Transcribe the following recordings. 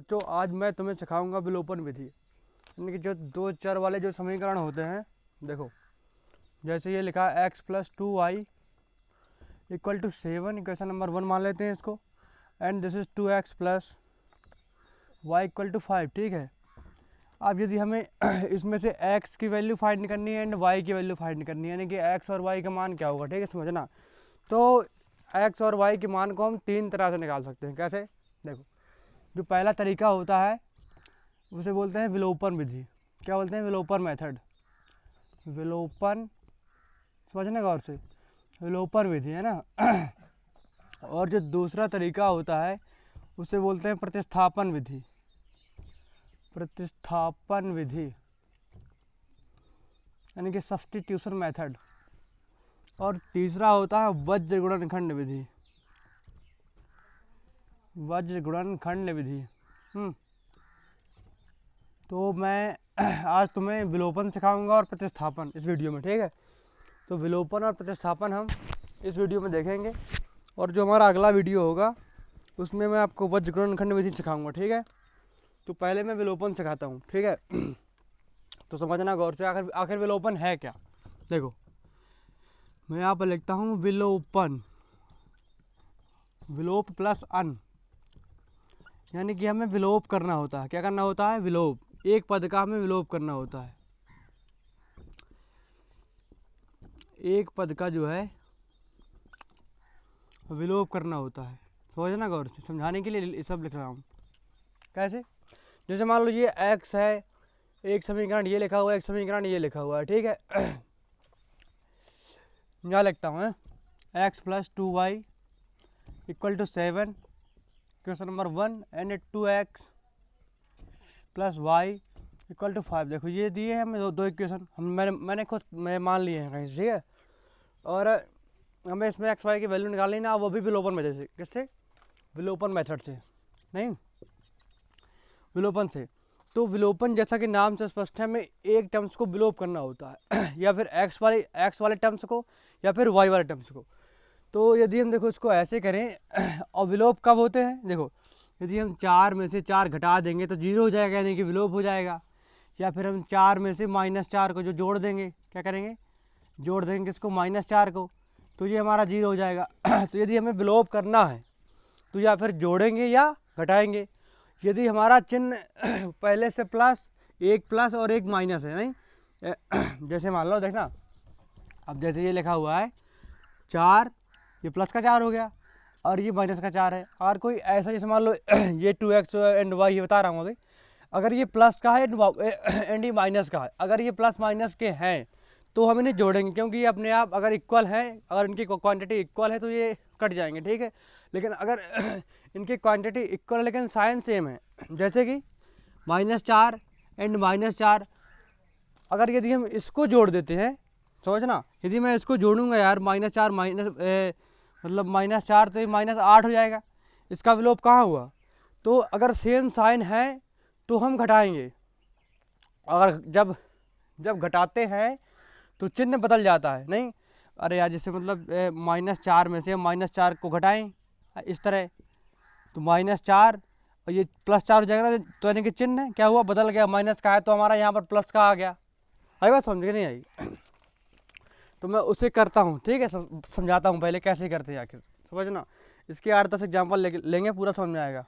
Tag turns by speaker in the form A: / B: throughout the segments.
A: बच्चों आज मैं तुम्हें सिखाऊंगा विलोपन विधि, यानी कि जो दो चर वाले जो समीकरण होते हैं। देखो जैसे ये लिखा है x + 2y = 7, इक्वेशन नंबर 1 मान लेते हैं इसको। And this is 2x + y = 5। ठीक है, अब यदि हमें इसमें से x की वैल्यू फाइंड करनी है एंड y की वैल्यू फाइंड करनी है, यानी कि x और y का मान क्या होगा, ठीक है समझना। तो x और y के मान को हम तीन तरह से निकाल सकते हैं। कैसे? देखो, जो पहला तरीका होता है उसे बोलते हैं विलोपन विधि। क्या बोलते हैं? विलोपन मेथड। विलोपन, समझना गौर से, विलोपन विधि है ना। और जो दूसरा तरीका होता है उसे बोलते हैं प्रतिस्थापन विधि। प्रतिस्थापन विधि यानी कि सब्स्टिट्यूशन मेथड। और तीसरा होता है वज्र गुणनखंड विधि। वज्र गुणनखंड विधि। तो मैं आज तुम्हें विलोपन सिखाऊंगा और प्रतिस्थापन इस वीडियो में, ठीक है। तो विलोपन और प्रतिस्थापन हम इस वीडियो में देखेंगे, और जो हमारा अगला वीडियो होगा उसमें मैं आपको वज्र गुणनखंड विधि सिखाऊंगा, ठीक है। तो पहले मैं विलोपन सिखाता हूँ, ठीक है। तो समझना गौर से, आखिर विलोपन है क्या। देखो मैं यहाँ पर लिखता हूँ विलोपन, विलोप प्लस अन, यानी कि हमें विलोप करना होता है। क्या करना होता है? विलोप। एक पद का हमें विलोप करना होता है। एक पद का जो है विलोप करना होता है। समझना गौर से, समझाने के लिए सब लिख रहा हूँ। कैसे? जैसे मान लो ये x है, एक समीकरण ये लिखा हुआ है, एक समीकरण ये लिखा हुआ है, ठीक है। यहाँ लिखता हूँ x + 2y = 7, question number 1। And 2x + y = 5। देखो ये दिए हैं हमें दो इक्वेशन, मैंने खुद मान लिए हैं कहीं से, ठीक है। और हमें इसमें x y की वैल्यू निकालनी ना, वो भी विलोपन मेथड से। किससे? विलोपन मेथड से, नहीं विलोपन से। तो विलोपन जैसा कि नाम से स्पष्ट है, हमें एक टर्म्स को विलोप करना होता है या फिर x वाले टर्म्स को या फिर y वाले टर्म्स को। तो यदि हम देखो इसको ऐसे करें और विलोप कब होते हैं, देखो यदि हम 4 में से 4 घटा देंगे तो 0 हो जाएगा, यानी कि विलोप हो जाएगा। या फिर हम 4 में से -4 को जो जोड़ देंगे, क्या करेंगे? जोड़ देंगे किसको? -4 को, तो ये हमारा 0 हो जाएगा। तो यदि हमें विलोप करना है तो या फिर जोड़ेंगे या घटाएंगे। यदि हमारा चिन्ह पहले से प्लस, एक प्लस और एक माइनस है, नहीं जैसे मान लो देखना, अब जैसे ये लिखा हुआ है 4, ये प्लस का 4 हो गया और ये माइनस का 4 है। और कोई ऐसा, जैसे मान लो ये 2x एंड y, ये बता रहा हूँ अभी। अगर ये प्लस का है एंड ये माइनस का है, अगर ये प्लस माइनस के हैं तो हम इन्हें जोड़ेंगे, क्योंकि ये अपने आप अगर इक्वल हैं, अगर इनकी क्वांटिटी इक्वल है तो ये कट जाएंगे, ठीक है। लेकिन अगर इनकी क्वांटिटी इक्वल है लेकिन साइन सेम है, जैसे कि -4 एंड -4, अगर यदि हम इसको जोड़ देते हैं, समझना, यदि मैं इसको जोड़ूंगा यार, -4 मतलब -4, तो ये -8 हो जाएगा। इसका विलोप कहाँ हुआ? तो अगर सेम साइन है तो हम घटाएंगे, अगर जब घटाते हैं तो चिन्ह बदल जाता है, नहीं। अरे यार, जैसे मतलब -4 में से -4 को घटाएं इस तरह, तो -4 और ये +4 हो जाएगा ना, तो यानी कि चिन्ह क्या हुआ? बदल गया। माइनस का है तो हमारा यहाँ पर प्लस का आ गया। आई बात समझ के नहीं आई? तो मैं उसे करता हूँ, ठीक है, समझाता हूँ पहले कैसे करते हैं आखिर, समझना। इसके 8-10 एग्जाम्पल लेंगे, पूरा समझ में आएगा।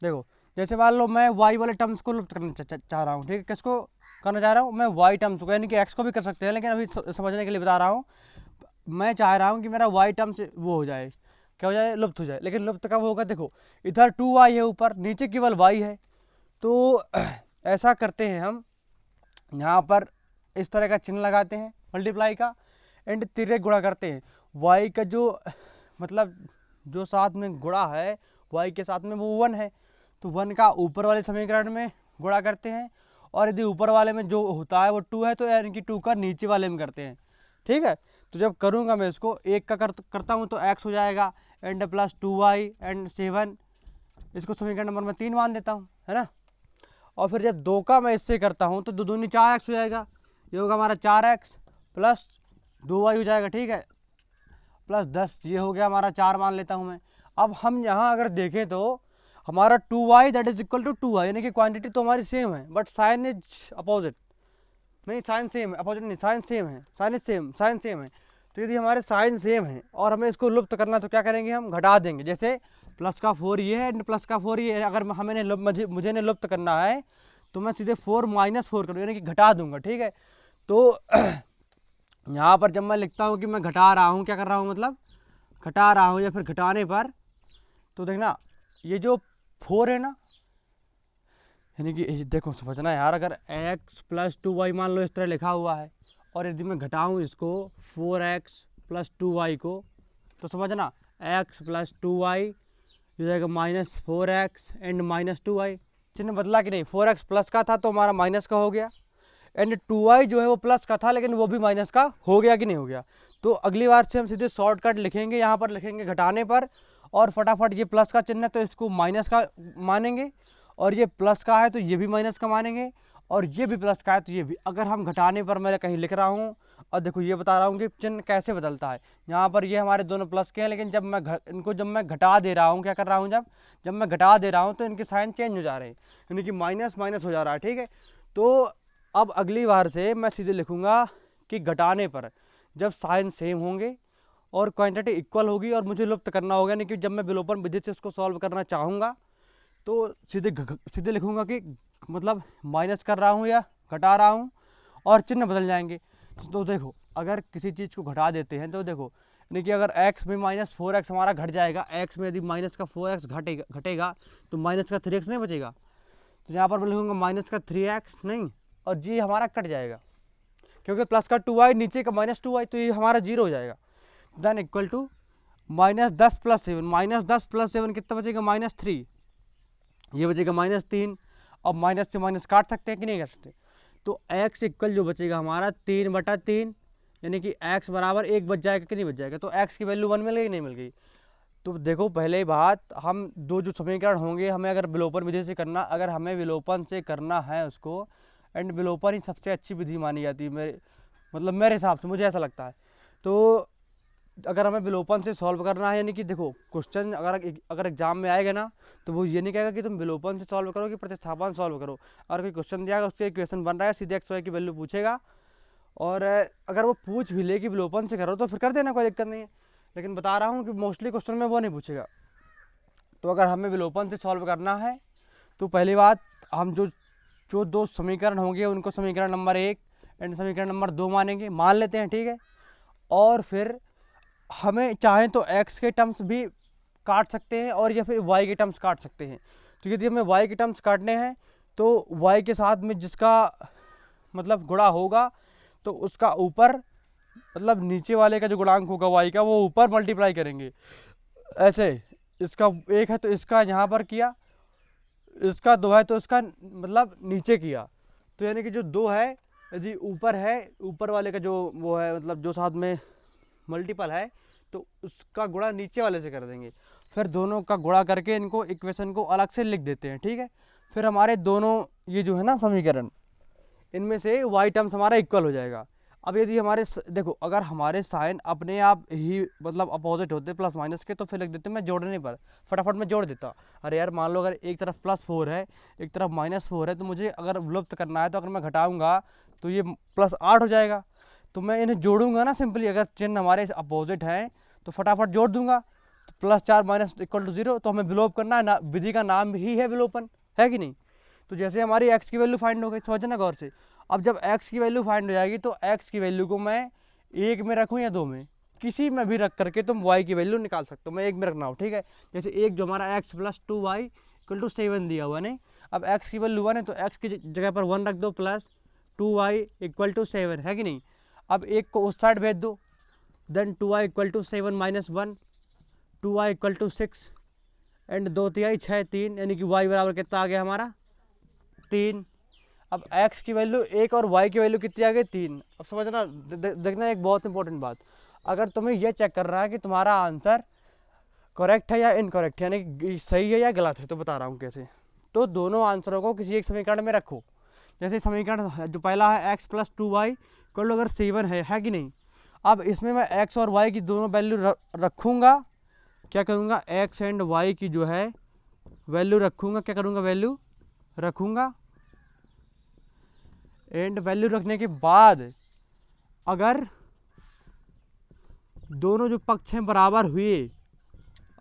A: देखो जैसे मान लो मैं y वाले टर्म्स को लुप्त करना चाह रहा हूँ, ठीक है। किसको करना चाह रहा हूँ मैं? y टर्म्स को, यानी कि x को भी कर सकते हैं, लेकिन अभी समझने के लिए बता रहा हूँ। मैं चाह रहा हूँ कि मेरा y टर्म्स वो हो जाए, क्या हो जाए? लुप्त हो जाए। लेकिन लुप्त कब होगा? देखो इधर 2y है ऊपर, नीचे केवल y है। तो ऐसा करते हैं हम, यहाँ पर इस तरह का चिन्ह लगाते हैं मल्टीप्लाई का, एंड तिर्यक गुणा करते हैं। y का जो मतलब जो साथ में गुणा है y के साथ में, वो 1 है, तो 1 का ऊपर वाले समीकरण में गुणा करते हैं। और यदि ऊपर वाले में जो होता है वो 2 है, तो यानी कि 2 का नीचे वाले में करते हैं, ठीक है। तो जब करूँगा मैं इसको, एक का करता हूँ तो x हो जाएगा, एंड प्लस 2y एंड 7, इसको समीकरण नंबर में 3 मान देता हूँ, है ना। और फिर जब 2 का मैं इससे करता हूँ तो 2 दूनी 4x हो जाएगा। ये होगा हमारा 4x प्लस 2y हो जाएगा, ठीक है, प्लस 10, ये हो गया हमारा 4 मान लेता हूँ मैं। अब हम यहाँ अगर देखें तो हमारा 2y that is equal to 2y, यानी कि क्वांटिटी तो हमारी सेम है बट साइन इज अपोजिट, नहीं साइन सेम है, अपोजिट नहीं, साइन सेम है, sign is same, sign same है। तो यदि हमारे साइन सेम है और हमें इसको लुप्त करना है तो क्या करेंगे, हम घटा देंगे। जैसे प्लस का 4 ये है एंड प्लस का 4 ये है, अगर हमें मुझे लुप्त करना है तो मैं सीधे 4 माइनस 4 करूँ, यानी कि घटा दूंगा, ठीक है। तो यहाँ पर जब मैं लिखता हूँ कि मैं घटा रहा हूँ, क्या कर रहा हूँ, मतलब घटा रहा हूँ या फिर घटाने पर, तो देखना ये जो 4 है ना, यानी कि देखो समझना यार, अगर x प्लस 2y मान लो इस तरह लिखा हुआ है और यदि मैं घटाऊँ इसको 4x प्लस 2y को, तो समझना x प्लस 2y हो जाएगा minus 4x and minus 2y। चिन्ह बदला कि नहीं, 4x प्लस का था तो हमारा माइनस का हो गया, एंड 2y जो है वो प्लस का था लेकिन वो भी माइनस का हो गया कि नहीं हो गया। तो अगली बार से हम सीधे शॉर्टकट लिखेंगे, यहाँ पर लिखेंगे घटाने पर, और फटाफट ये प्लस का चिन्ह है तो इसको माइनस का मानेंगे, और ये प्लस का है तो ये भी माइनस का मानेंगे, और ये भी प्लस का है तो ये भी। अगर हम घटाने पर मैं कहीं लिख रहा हूँ और देखो ये बता रहा हूँ कि चिन्ह कैसे बदलता है। यहाँ पर ये हमारे दोनों प्लस के हैं, लेकिन जब मैं घटा दे रहा हूँ, क्या कर रहा हूँ, जब मैं घटा दे रहा हूँ तो इनके साइन चेंज हो जा रहे हैं, यानी कि माइनस माइनस हो जा रहा है, ठीक है। तो अब अगली बार से मैं सीधे लिखूँगा कि घटाने पर जब साइन सेम होंगे और क्वांटिटी इक्वल होगी और मुझे लुप्त करना होगा, यानी कि जब मैं विलोपन विधि से उसको सॉल्व करना चाहूँगा तो सीधे लिखूँगा कि मतलब माइनस कर रहा हूँ या घटा रहा हूँ, और चिन्ह बदल जाएंगे। तो देखो अगर किसी चीज़ को घटा देते हैं तो देखो, यानी कि अगर x में माइनस 4x हमारा घट जाएगा, x में यदि माइनस का 4x घटेगा तो माइनस का 3x नहीं बचेगा, तो यहाँ पर मैं लिखूँगा माइनस का 3x नहीं, और जी हमारा कट जाएगा क्योंकि प्लस का 2y नीचे का माइनस 2y, तो ये हमारा 0 हो जाएगा। Then equal to minus 10 plus 7, minus 10 plus 7 कितना बचेगा, माइनस 3, ये बचेगा माइनस 3। अब माइनस से माइनस काट सकते हैं कि नहीं कर सकते, तो x इक्वल जो बचेगा हमारा 3/3, यानी कि x बराबर 1 बच जाएगा कि नहीं बच जाएगा, तो x की वैल्यू 1 मिल गई नहीं मिल गई। तो देखो पहले बात, हम दो जो समीकरण होंगे हमें अगर विलोपन विधि से करना, अगर हमें विलोपन से करना है उसको, एंड विलोपन ही सबसे अच्छी विधि मानी जाती है मेरे हिसाब से, मुझे ऐसा लगता है। तो अगर हमें विलोपन से सॉल्व करना है, यानी कि देखो क्वेश्चन अगर एग्जाम में आएगा ना तो वो ये नहीं कहेगा कि तुम विलोपन से सॉल्व करो कि प्रतिस्थापन सॉल्व करो। अगर कोई क्वेश्चन दिया उसके इक्वेशन बन रहा है, सीधे x y की वैल्यू पूछेगा, और अगर वो पूछ भी ले कि विलोपन से करो तो फिर कर देना, कोई दिक्कत नहीं है, लेकिन बता रहा हूँ कि मोस्टली क्वेश्चन में वो नहीं पूछेगा। तो अगर हमें विलोपन से सॉल्व करना है तो पहली बात, हम जो दो समीकरण होंगे उनको समीकरण नंबर 1 एंड समीकरण नंबर 2 मान लेते हैं, ठीक है। और फिर हमें चाहें तो x के टर्म्स भी काट सकते हैं और या फिर y के टर्म्स काट सकते हैं। तो यदि हमें y के टर्म्स काटने हैं तो y के साथ में जिसका मतलब गुणा होगा तो उसका ऊपर, मतलब नीचे वाले का जो गुणांक होगा y का, वो ऊपर मल्टीप्लाई करेंगे। ऐसे इसका 1 है तो इसका यहाँ पर किया, इसका 2 है तो इसका मतलब नीचे किया, तो यानी कि जो 2 है यदि ऊपर है, ऊपर वाले का जो वो है मतलब जो साथ में मल्टीपल है, तो उसका गुणा नीचे वाले से कर देंगे। फिर दोनों का गुणा करके इनको इक्वेशन को अलग से लिख देते हैं, ठीक है। फिर हमारे दोनों ये जो है ना समीकरण, इनमें से y टर्म्स हमारा इक्वल हो जाएगा। अब यदि हमारे देखो अगर हमारे साइन अपने आप ही मतलब अपोजिट होते प्लस माइनस के, तो फिर लिख देते मैं जोड़ने पर फटाफट में जोड़ देता। अरे यार मान लो अगर एक तरफ +4 है एक तरफ -4 है, तो मुझे अगर विलुप्त करना है तो अगर मैं घटाऊंगा तो ये +8 हो जाएगा, तो मैं इन्हें जोड़ूंगा ना सिंपली। अगर चिन्ह हमारे अपोजिट हैं तो फटाफट जोड़ दूंगा, तो +4 - 0, तो हमें विलोप करना है ना, विधि का नाम ही है विलोपन, है कि नहीं। तो जैसे हमारी x की वैल्यू फाइंड हो गई, समझना गौर से। अब जब x की वैल्यू फाइंड हो जाएगी तो x की वैल्यू को मैं 1 में रखूँ या 2 में, किसी में भी रख करके तुम y की वैल्यू निकाल सकते हो। मैं 1 में रखना हो, ठीक है। जैसे एक जो हमारा x + 2y = 7 दिया हुआ नहीं, अब x की वैल्यू 1 है तो x की जगह पर 1 रख दो, प्लस 2y = 7, है कि नहीं। अब एक को उस साइड भेज दो, देन 2y = 7 - 1, 2y = 6 एंड 2 तिहाई 6 3, यानी कि y बराबर कितना आ गया हमारा 3। अब x की वैल्यू 1 और y की वैल्यू कितनी आ गई 3। अब समझना, देखना एक बहुत इंपॉर्टेंट बात, अगर तुम्हें यह चेक कर रहा है कि तुम्हारा आंसर करेक्ट है या इनकरेक्ट है, यानी कि सही है या गलत है, तो बता रहा हूँ कैसे। तो दोनों आंसरों को किसी एक समीकरण में रखो। जैसे समीकरण जो पहला है x + 2y = अगर 7 है कि नहीं। अब इसमें मैं x और y की दोनों वैल्यू रखूँगा, क्या करूँगा x एंड y की जो है वैल्यू रखूँगा, क्या करूँगा, वैल्यू रखूँगा। एंड वैल्यू रखने के बाद अगर दोनों जो पक्ष हैं बराबर हुए,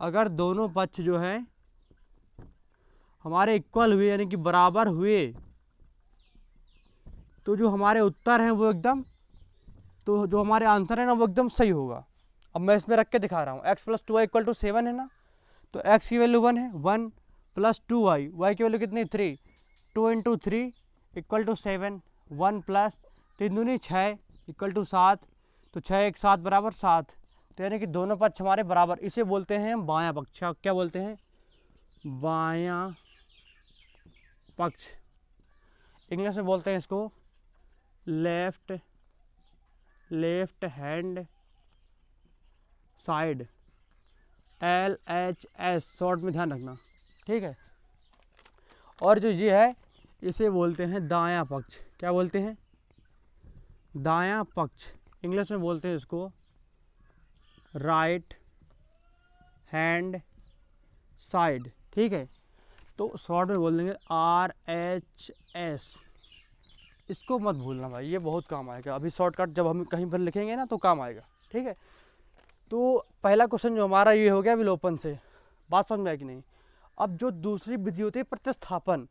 A: अगर दोनों पक्ष जो हैं हमारे इक्वल हुए यानी कि बराबर हुए, तो जो हमारे उत्तर हैं वो एकदम, तो जो हमारे आंसर है ना वो एकदम सही होगा। अब मैं इसमें रख के दिखा रहा हूँ। x + 2y = 7 है ना, तो x की वैल्यू 1 है, 1 + 2y, y की वैल्यू कितनी, 3, 2 × 3 = 7, 1 + 3 दूनी 6 = 7, तो 6 1 7 बराबर 7, तो यानी कि दोनों पक्ष हमारे बराबर, इसे बोलते हैं हम बायां पक्ष। क्या बोलते हैं, बायां पक्ष। इंग्लिश में बोलते हैं इसको left hand side, LHS short में ध्यान रखना, ठीक है। और जो ये है इसे बोलते हैं दायां पक्ष। क्या बोलते हैं, दायां पक्ष। इंग्लिश में बोलते हैं इसको राइट हैंड साइड, ठीक है। तो शॉर्ट में बोल देंगे RHS। इसको मत भूलना भाई, ये बहुत काम आएगा। अभी शॉर्टकट जब हम कहीं पर लिखेंगे ना तो काम आएगा, ठीक है। तो पहला क्वेश्चन जो हमारा ये हो गया विलोपन से, बात समझ में आए कि नहीं। अब जो दूसरी विधि होती है प्रतिस्थापन,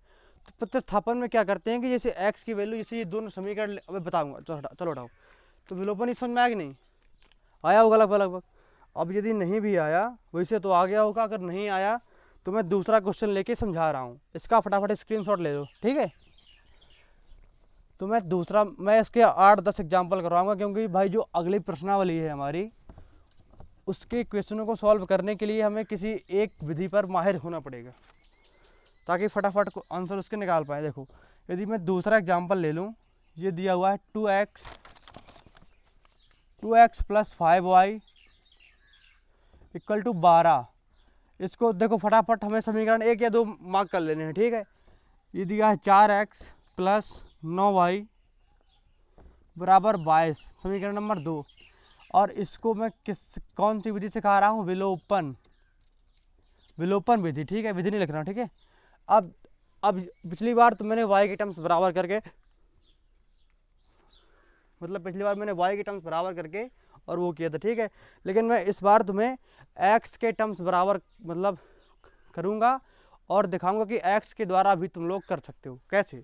A: तो प्रतिस्थापन में क्या करते हैं कि जैसे x की वैल्यू, जैसे ये दोनों समीकरण अभी बताऊंगा, चलो हटाओ। तो विलोपन ही समझ में आया कि नहीं, आया होगा लगभग। अब यदि नहीं भी आया वैसे तो आ गया होगा, अगर नहीं आया तो मैं दूसरा क्वेश्चन लेके समझा रहा हूँ, इसका फटाफट स्क्रीनशॉट ले लो, ठीक है। तो मैं इसके 8-10 एग्जाम्पल करवाऊंगा, क्योंकि भाई जो अगली प्रश्नावली है हमारी, उसके क्वेश्चनों को सॉल्व करने के लिए हमें किसी एक विधि पर माहिर होना पड़ेगा, ताकि फटाफट को आंसर उसके निकाल पाए। देखो यदि मैं दूसरा एग्जाम्पल ले लूँ, ये दिया हुआ है 2x + 5y = 12। इसको देखो फटाफट हमें समीकरण 1 या 2 मार्क कर लेने हैं, ठीक है। ये दिया है 4x + 9y = 22, समीकरण नंबर 2। और इसको मैं कौन सी विधि सिखा रहा हूँ, विलोपन विधि, ठीक है। विधि नहीं लिख रहा, ठीक है। अब पिछली बार तो मैंने y के टर्म्स बराबर करके, मतलब पिछली बार मैंने y के टर्म्स बराबर करके और वो किया था, ठीक है। लेकिन मैं इस बार तुम्हें x के टर्म्स बराबर मतलब करूँगा और दिखाऊंगा कि x के द्वारा भी तुम लोग कर सकते हो। कैसे,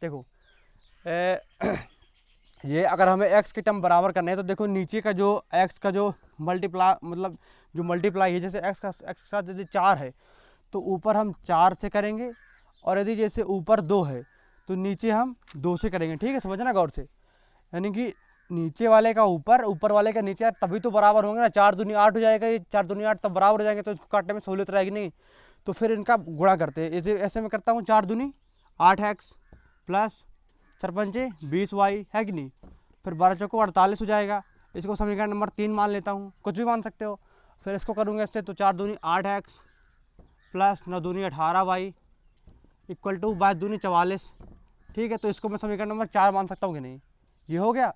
A: देखो ये अगर हमें x के टर्म बराबर करने हैं तो देखो नीचे का जो x का जो मल्टीप्लाई है, जैसे x के साथ यदि 4 है तो ऊपर हम 4 से करेंगे, और यदि जैसे ऊपर 2 है तो नीचे हम 2 से करेंगे, ठीक है। समझना गौर से, यानी कि नीचे वाले का ऊपर, ऊपर वाले का नीचे, तभी तो बराबर होंगे ना। 4 दूनी 8 हो जाएगा, ये 4 दूनी 8 तब बराबर हो जाएंगे, तो इसको काटने में सहूलियत रहेगी नहीं, तो फिर इनका गुणा करते हैं। ऐसे में करता हूँ, 4 दूनी 8x + 4 पंचे 20y, है कि नहीं। फिर 12 चौको 48 हो जाएगा। इसको समीकरण नंबर 3 मान लेता हूँ, कुछ भी मान सकते हो। फिर इसको करूँगा इससे, तो 4 दूनी 8x + 9 दूनी 18y = 22 दूनी 44, ठीक है। तो इसको मैं समीकरण नंबर 4 मान सकता हूँ कि नहीं, ये हो गया।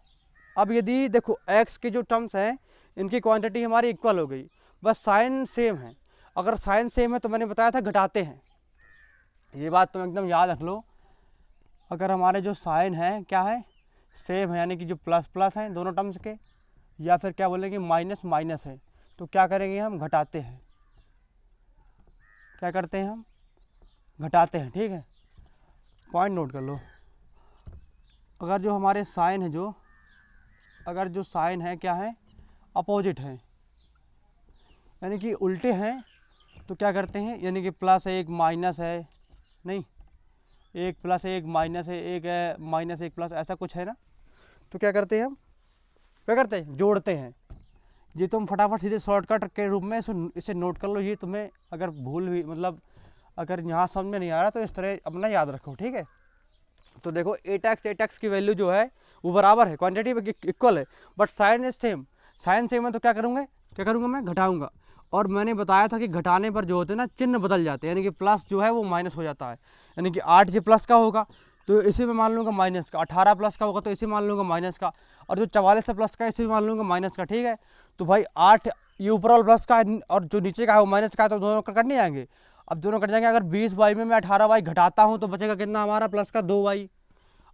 A: अब यदि देखो x के जो टर्म्स हैं इनकी क्वांटिटी हमारी इक्वल हो गई, बस साइन सेम है। अगर साइन सेम है तो मैंने बताया था घटाते हैं, ये बात तुम एकदम याद रख लो। अगर हमारे जो साइन है क्या है, सेम है, यानी कि जो प्लस प्लस हैं दोनों टर्म्स के, या फिर क्या बोलेंगे माइनस माइनस है, तो क्या करेंगे हम, घटाते हैं। क्या करते हैं हम, घटाते हैं, ठीक है। पॉइंट नोट कर लो। अगर जो हमारे साइन है अगर जो साइन है क्या है, अपोजिट है, यानी कि उल्टे हैं, तो क्या करते हैं, यानी कि प्लस है एक माइनस है, नहीं, एक प्लस है एक माइनस है, एक है माइनस एक प्लस, ऐसा कुछ है ना, तो क्या करते हैं हम, क्या करते हैं, जोड़ते हैं। ये तुम फटाफट सीधे शॉर्टकट के रूप में इसे नोट कर लो। ये तुम्हें अगर भूल हुई, मतलब अगर यहाँ समझ में नहीं आ रहा तो इस तरह अपना याद रखो, ठीक है। तो देखो 8x की वैल्यू जो है वो बराबर है, क्वांटिटी इक्वल है, but sign is same. Sign same है तो क्या करूँगा मैं, घटाऊँगा। और मैंने बताया था कि घटाने पर जो होते हैं ना चिन्ह बदल जाते हैं, यानी कि प्लस जो है वो माइनस हो जाता है। यानी कि 8 ये प्लस का होगा तो इसी में मान लूँगा माइनस का, 18 प्लस का होगा तो इसे मान लूँगा माइनस का, और जो 44 से प्लस का इसे मान लूँगा माइनस का, ठीक है। तो भाई 8 ये ऊपर वाला प्लस का और जो नीचे का है वो माइनस का है, तो दोनों का कट नहीं आएंगे। अब दोनों कट जाएंगे। अगर 20y में मैं 18y घटाता हूँ तो बचेगा कितना हमारा, प्लस का 2y।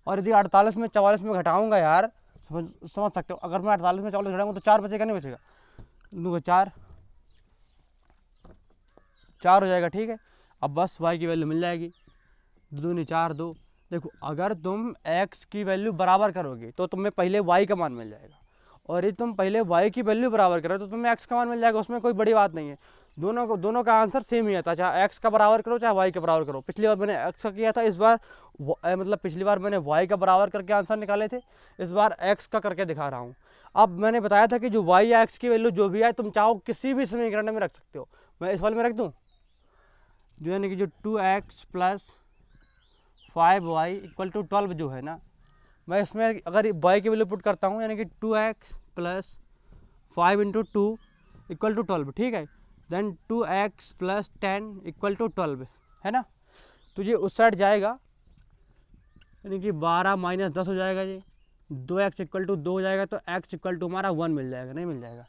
A: और यदि 48 में 44 में घटाऊंगा यार, समझ सकते हो, अगर मैं 48 में 44 घटाऊंगा तो 4 बचेगा, नहीं बचेगा, 4 हो जाएगा। ठीक है, अब बस y की वैल्यू मिल जाएगी, 2 दूनी 4 2। देखो अगर तुम x की वैल्यू बराबर करोगे तो तुम्हें पहले y का मान मिल जाएगा, और यदि तुम पहले y की वैल्यू बराबर करो तो तुम्हें x का मान मिल जाएगा। उसमें कोई बड़ी बात नहीं है, दोनों का आंसर सेम ही आता है, चाहे x का बराबर करो चाहे y का बराबर करो। पिछली बार मैंने x का किया था, इस बार मतलब पिछली बार मैंने y का बराबर करके आंसर निकाले थे, इस बार x का करके दिखा रहा हूँ। अब मैंने बताया था कि जो y या x की वैल्यू जो भी है तुम चाहो किसी भी समीकरण में रख सकते हो। मैं इस वाले में रख दूँ, जो यानी कि जो 2x plus 5y equal to 12 जो है ना, मैं इसमें अगर y की वैल्यू पुट करता हूँ, यानी कि 2x plus 5 into 2 equal to 12, ठीक है। Then 2x plus 10 equal to 12 है ना, तो ये उस साइड जाएगा, यानी कि 12 माइनस 10 हो जाएगा जी, 2x इक्वल टू 2 हो जाएगा, तो x इक्वल टू हमारा 1 मिल जाएगा, नहीं मिल जाएगा।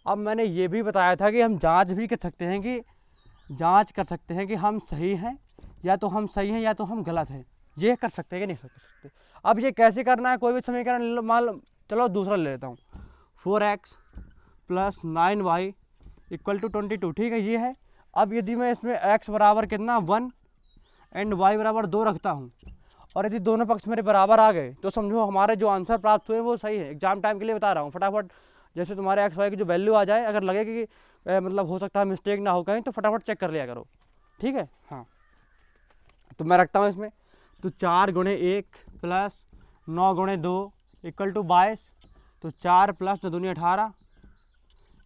A: अब मैंने ये भी बताया था कि हम जांच भी कर सकते हैं कि हम सही हैं, या तो हम सही हैं या तो हम गलत हैं, ये कर सकते हैं कि नहीं कर सकते। अब ये कैसे करना है, कोई भी समीकरण मान, चलो दूसरा ले लेता हूँ, 4x plus 9y equal to 22, ठीक है, ये है। अब यदि मैं इसमें x बराबर कितना 1 एंड y बराबर 2 रखता हूँ, और यदि दोनों पक्ष मेरे बराबर आ गए तो समझो हमारे जो आंसर प्राप्त हुए वो सही है। एग्जाम टाइम के लिए बता रहा हूँ, फटाफट जैसे तुम्हारे एक्स वाई की जो वैल्यू आ जाए, अगर लगे कि मतलब हो सकता है मिस्टेक ना हो कहीं, तो फटाफट चेक कर लिया करो, ठीक है। हाँ, तो मैं रखता हूँ इसमें, तो 4 गुणे 1 प्लस 9 गुणे 2 इक्वल टू 22, तो 4 प्लस 9 दूनी 18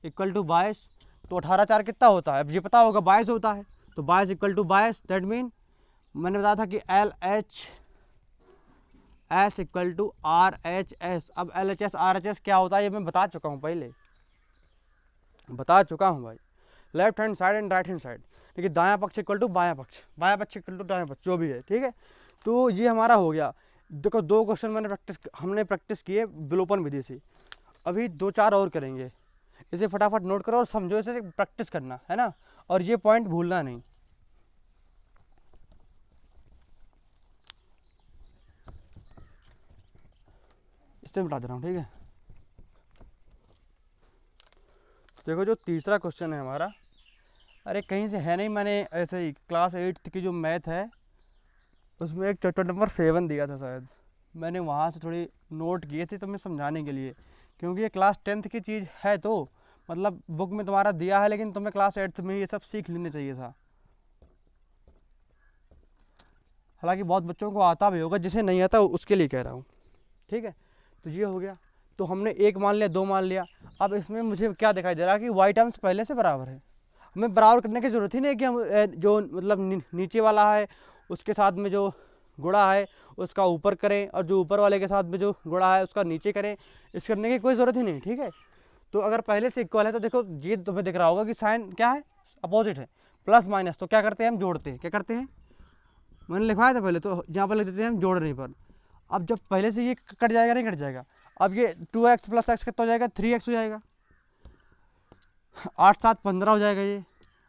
A: इक्वल टू 22, तो 18 4 कितना होता है, अब ये पता होगा 22 होता है, तो 22 इक्वल टू 22। दैट मीन मैंने बताया था कि LHS इक्वल टू RHS। अब LHS RHS क्या होता है ये मैं बता चुका हूँ, पहले बता चुका हूँ भाई, left hand side and right hand side, लेकिन दायां पक्ष इक्वल टू बायां पक्ष इक्वल टू दायां पक्ष, जो भी है, ठीक है। तो ये हमारा हो गया। देखो 2 क्वेश्चन हमने प्रैक्टिस किए विलोपन विधि से, अभी 2-4 और करेंगे। इसे फटाफट नोट करो और समझो, इसे प्रैक्टिस करना है ना, और ये पॉइंट भूलना नहीं। इससे बता दे रहा हूँ, ठीक है। देखो जो तीसरा क्वेश्चन है हमारा, अरे कहीं से है नहीं, मैंने ऐसे ही क्लास 8th की जो मैथ है उसमें एक चैप्टर नंबर 7 दिया था शायद, मैंने वहाँ से थोड़ी नोट किए थे तुम्हें समझाने के लिए, क्योंकि ये क्लास 10th की चीज़ है, तो मतलब बुक में तुम्हारा दिया है, लेकिन तुम्हें क्लास 8th में ये सब सीख लेने चाहिए था। हालांकि बहुत बच्चों को आता भी होगा, जिसे नहीं आता उसके लिए कह रहा हूँ, ठीक है। तो ये हो गया, तो हमने 1 मान लिया, 2 मान लिया। अब इसमें मुझे क्या दिखाई दे रहा है कि y टर्म्स पहले से बराबर है, हमें बराबर करने की ज़रूरत ही नहीं है कि हम जो मतलब नीचे वाला है उसके साथ में जो गुणा है उसका ऊपर करें, और जो ऊपर वाले के साथ में जो गुणा है उसका नीचे करें, इस करने की कोई ज़रूरत ही नहीं, ठीक है। तो अगर पहले से इक्वल है तो देखो ये तुम्हें दिख रहा होगा कि साइन क्या है, अपोजिट है, प्लस माइनस, तो क्या करते हैं हम जोड़ते हैं, क्या करते हैं, मैंने लिखवाया था पहले, तो यहाँ पर लिख देते हैं हम जोड़ने पर। अब जब पहले से ये कट जाएगा, नहीं कट जाएगा, अब ये 2x प्लस x कितना हो जाएगा, 3x हो जाएगा, 8 7 15 हो जाएगा ये,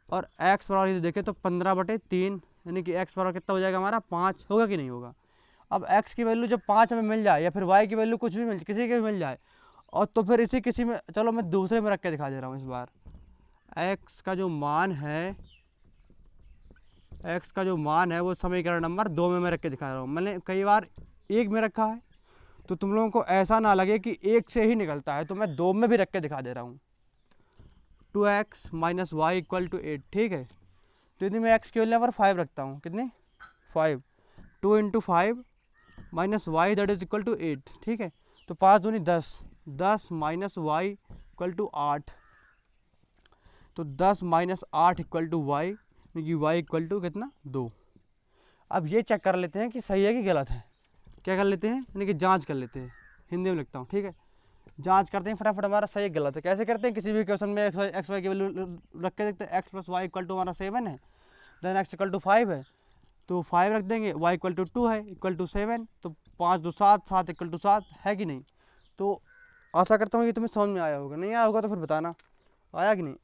A: और x बराबर यदि देखें तो 15/3, यानी कि x बराबर कितना हो जाएगा हमारा 5, होगा कि नहीं होगा। अब x की वैल्यू जब 5 हमें मिल जाए, या फिर y की वैल्यू कुछ भी मिल, किसी की भी मिल जाए, और तो फिर किसी में, चलो मैं दूसरे में रख के दिखा दे रहा हूँ इस बार, x का जो मान है वो समीकरण नंबर 2 में मैं रख के दिखा रहा हूँ। मैंने कई बार 1 में रखा है, तो तुम लोगों को ऐसा ना लगे कि 1 से ही निकलता है, तो मैं 2 में भी रख के दिखा दे रहा हूँ। 2x minus Y equal to 8, ठीक है। तो यदि मैं x की वैल्यू पर 5 रखता हूँ, कितनी 5, 2 into 5 minus Y that is equal to 8, ठीक है। तो 5 दूनी 10, 10 माइनस वाई इक्वल टू 8, तो 10 माइनस 8 इक्वल टू वाई, यानी कि वाई इक्वल टू कितना 2। अब ये चेक कर लेते हैं कि सही है कि गलत है, क्या कर लेते हैं, यानी कि जांच कर लेते हैं, हिंदी में लिखता हूँ, ठीक है। जांच करते हैं फटाफट हमारा सही है गलत है। कैसे करते हैं, किसी भी क्वेश्चन में एक्स वाई की वैल्यू रख के देखते हैं, X plus Y equal to हमारा 7 है, देन एक्स इक्वल टू 5 है, तो 5 रख देंगे, वाई इक्वल टू 2 है, इक्वल टू 7, तो 5 2 7, 7 इक्वल टू 7 है कि नहीं। तो आशा करता हूँ कि तुम्हें समझ में आया होगा, नहीं आया होगा तो फिर बताना आया कि नहीं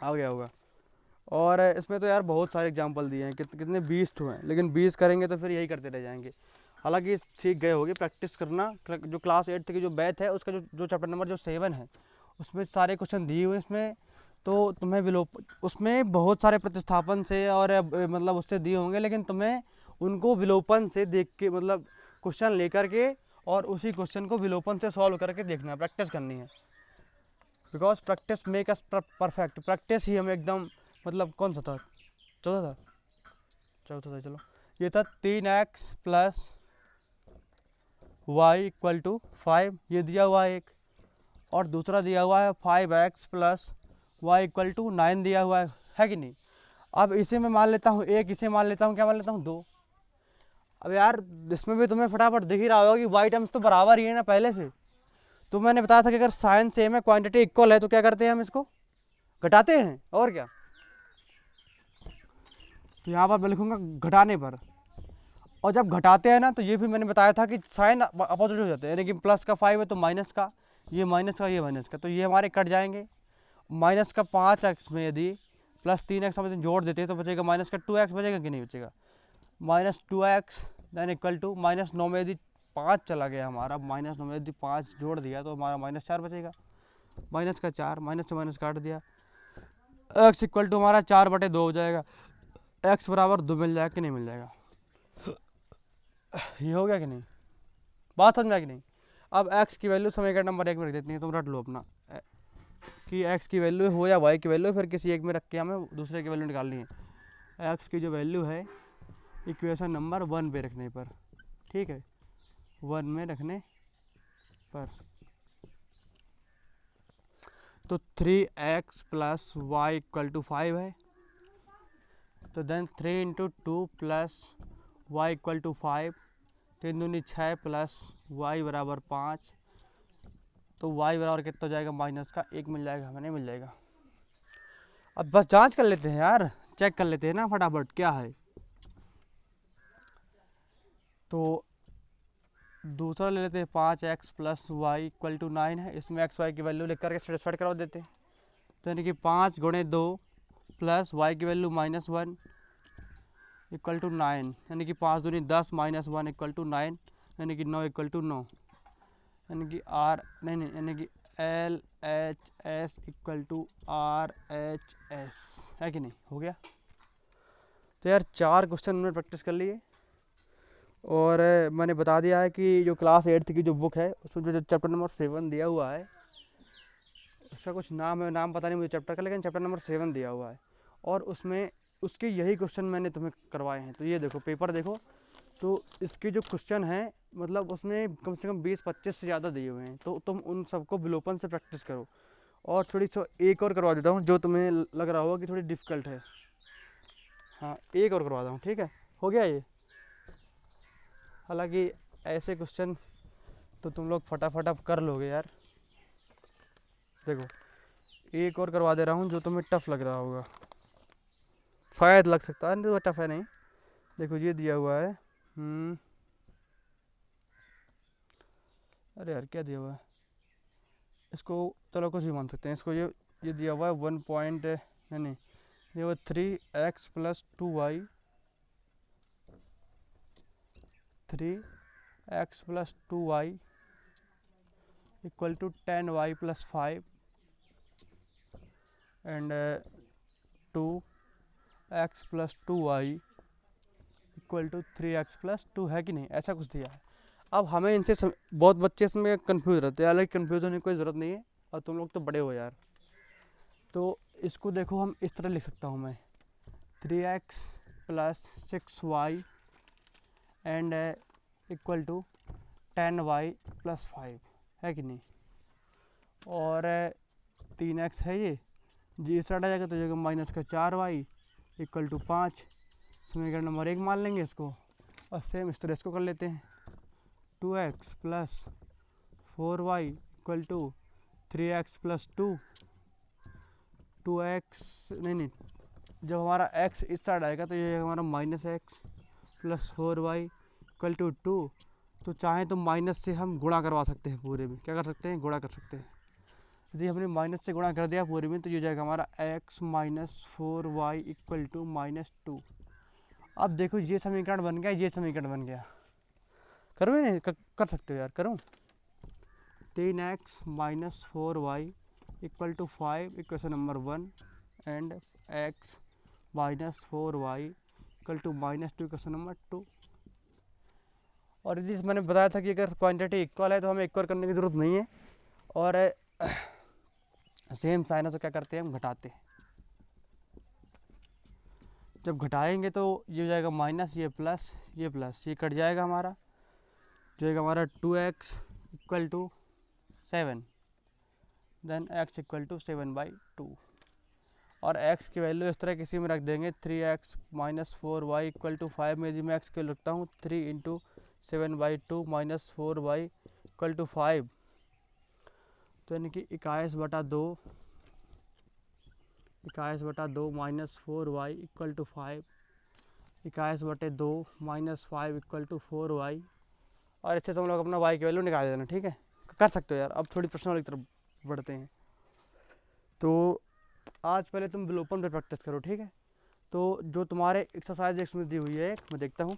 A: आ गया होगा। और इसमें तो यार बहुत सारे एग्जांपल दिए हैं, कितने 20 ठो हैं, लेकिन 20 करेंगे तो फिर यही करते रह जाएंगे। हालांकि सीख गए होगे प्रैक्टिस करना। जो क्लास 8 की जो बैच है उसका जो चैप्टर नंबर जो 7 है उसमें सारे क्वेश्चन दिए हुए हैं इसमें। तो तुम्हें विलोप उसमें बहुत सारे प्रतिस्थापन से और मतलब उससे दिए होंगे, लेकिन तुम्हें उनको विलोपन से देख के मतलब क्वेश्चन लेकर के और उसी क्वेश्चन को विलोपन से सॉल्व करके देखना है, प्रैक्टिस करनी है। Because practice make us perfect. Practice ही हमें एकदम मतलब कौन सा था, चौथा था चलो, ये था 3x plus Y equal to 5, ये दिया हुआ है एक, और दूसरा दिया हुआ है 5x plus Y equal to 9 दिया हुआ है कि नहीं। अब इसे मैं मान लेता हूँ एक, इसे मान लेता हूँ क्या मान लेता हूँ 2। अब यार इसमें भी तुम्हें फटाफट दिख ही रहा होगा कि वाई टर्म्स तो बराबर ही है ना पहले से। तो मैंने बताया था कि अगर साइन सेम है, क्वांटिटी इक्वल है, तो क्या करते हैं हम इसको घटाते हैं, और क्या। तो यहाँ पर मैं लिखूँगा घटाने पर, और जब घटाते हैं ना तो ये भी मैंने बताया था कि साइन अपोजिट हो जाते हैं, यानी कि प्लस का 5 है तो माइनस का, ये माइनस का ये माइनस का, तो ये हमारे कट जाएंगे। माइनस का 5x में यदि प्लस 3x हम जोड़ देते हैं तो बचेगा माइनस का 2x, बचेगा कि नहीं बचेगा, -2x देन इक्वल टू -9 में यदि 5 चला गया हमारा, -9 में यदि 5 जोड़ दिया तो हमारा -4 बचेगा, माइनस का 4, माइनस से माइनस काट दिया, x इक्वल टू हमारा 4/2 हो जाएगा, x बराबर 2 मिल जाएगा कि नहीं मिल जाएगा। ये हो गया कि नहीं, बात समझ में आया कि नहीं। अब x की वैल्यू समीकरण नंबर 1 में रख देती है, तुम रट लो अपना कि x की वैल्यू हो या y की वैल्यू, फिर किसी एक में रख के हमें दूसरे की वैल्यू निकालनी है। x की जो वैल्यू है इक्वेशन नंबर 1 पे रखने पर, ठीक है, 1 में रखने पर, तो 3x plus Y equal to 5 है, तो then 3 into 2 plus Y equal to 5, 3 दूनी 6 प्लस वाई बराबर 5, तो वाई बराबर कितना हो जाएगा, माइनस का 1 मिल जाएगा, हमें नहीं मिल जाएगा। अब बस जांच कर लेते हैं यार, चेक कर लेते हैं ना फटाफट क्या है। तो दूसरा ले लेते हैं 5x plus Y equal to 9 है, इसमें x y की वैल्यू लिख करके सेटिस्फाइड करवा देते हैं। तो यानी कि 5 गुणे 2 प्लस वाई की वैल्यू -1 इक्वल टू 9, यानी कि 5 दूनी 10 -1 इक्वल टू 9, यानी कि 9 इक्वल टू 9, यानी कि आर नहीं यानी कि LHS इक्वल टू RHS है कि नहीं, हो गया। तो यार 4 क्वेश्चन हमने प्रैक्टिस कर लिए, और मैंने बता दिया है कि जो क्लास 8 की जो बुक है उसमें जो चैप्टर नंबर 7 दिया हुआ है, उसका कुछ नाम है, नाम पता नहीं मुझे चैप्टर का, लेकिन चैप्टर नंबर 7 दिया हुआ है, और उसमें उसके यही क्वेश्चन मैंने तुम्हें करवाए हैं। तो ये देखो पेपर देखो, तो इसके जो क्वेश्चन हैं मतलब उसमें कम से कम 20-25 से ज़्यादा दिए हुए हैं, तो तुम उन सबको विलोपन से प्रैक्टिस करो। और थोड़ी एक और करवा देता हूँ जो तुम्हें लग रहा होगा कि थोड़ी डिफ़िकल्ट है, हाँ एक और करवाता हूँ, ठीक है, हो गया ये। हालांकि ऐसे क्वेश्चन तो तुम लोग फटाफट अब कर लोगे यार। देखो एक और करवा दे रहा हूँ जो तुम्हें टफ लग रहा होगा, शायद लग सकता है, नहीं तो टफ है नहीं। देखो ये दिया हुआ है, अरे यार क्या दिया हुआ है, इसको चलो कुछ भी मान सकते हैं इसको। ये दिया हुआ है 1 पॉइंट नहीं ये वो 3x plus 2y, 3x plus 2y equal to 10y plus 5 and 2x plus 2y equal to 3x plus 2 है कि नहीं, ऐसा कुछ दिया है। अब हमें इनसे बहुत बच्चे इसमें कंफ्यूज रहते हैं, हालांकि कंफ्यूज होने की कोई ज़रूरत नहीं है, और तुम लोग तो बड़े हो यार। तो इसको देखो हम इस तरह लिख सकता हूँ मैं, 3x plus 6y and equal to 10y plus 5 है कि नहीं, और 3x है ये जी, इस साइड आ जाएगा तो जाएगा माइनस का 4y इक्वल टू 5, समीकरण नंबर 1 मान लेंगे इसको। और सेम इस तरह इसको कर लेते हैं, 2x plus 4y equal to 3x plus 2, 2x नहीं जब हमारा x इस साइड आएगा तो ये हमारा -x plus 4y equal to 2। तो चाहें तो माइनस से हम गुणा करवा सकते हैं, पूरे में क्या कर सकते हैं, गुणा कर सकते हैं। यदि हमने माइनस से गुणा कर दिया पूरी में तो ये हो जाएगा हमारा x minus 4y equal to -2। अब देखो ये समीकरण बन गया, ये समीकरण बन गया। करो या नहीं कर सकते हो यार, करूँ। 3x minus 4y equal to 5 equation number 1 and x minus 4y equal to -2 equation number 2। और यदि मैंने बताया था कि अगर क्वांटिटी इक्वल है तो हमें इक्वल करने की ज़रूरत नहीं है, और सेम साइन है तो क्या करते हैं हम, घटाते हैं। जब घटाएंगे तो ये हो जाएगा माइनस, ये प्लस, ये कट जाएगा हमारा, जो है हमारा 2x equal to 7, then x equal to 7/2। और x की वैल्यू इस तरह किसी में रख देंगे, 3x minus 4y equal to 5 में यदि मैं x के लिखता हूँ 3 into 7/2 minus 4y equal to 5, तो यानी कि 21/2 minus 4y equal to 5, 21/2 minus 5 equal to 4y। और इससे तुम लोग अपना y की वैल्यू निकाल देना, ठीक है। कर सकते हो यार। अब थोड़ी प्रश्न वाली तरफ बढ़ते हैं। तो आज पहले तुम विलोपन पे प्रैक्टिस करो, ठीक है। तो जो तुम्हारे एक्सरसाइज इसमें दी हुई है, मैं देखता हूँ।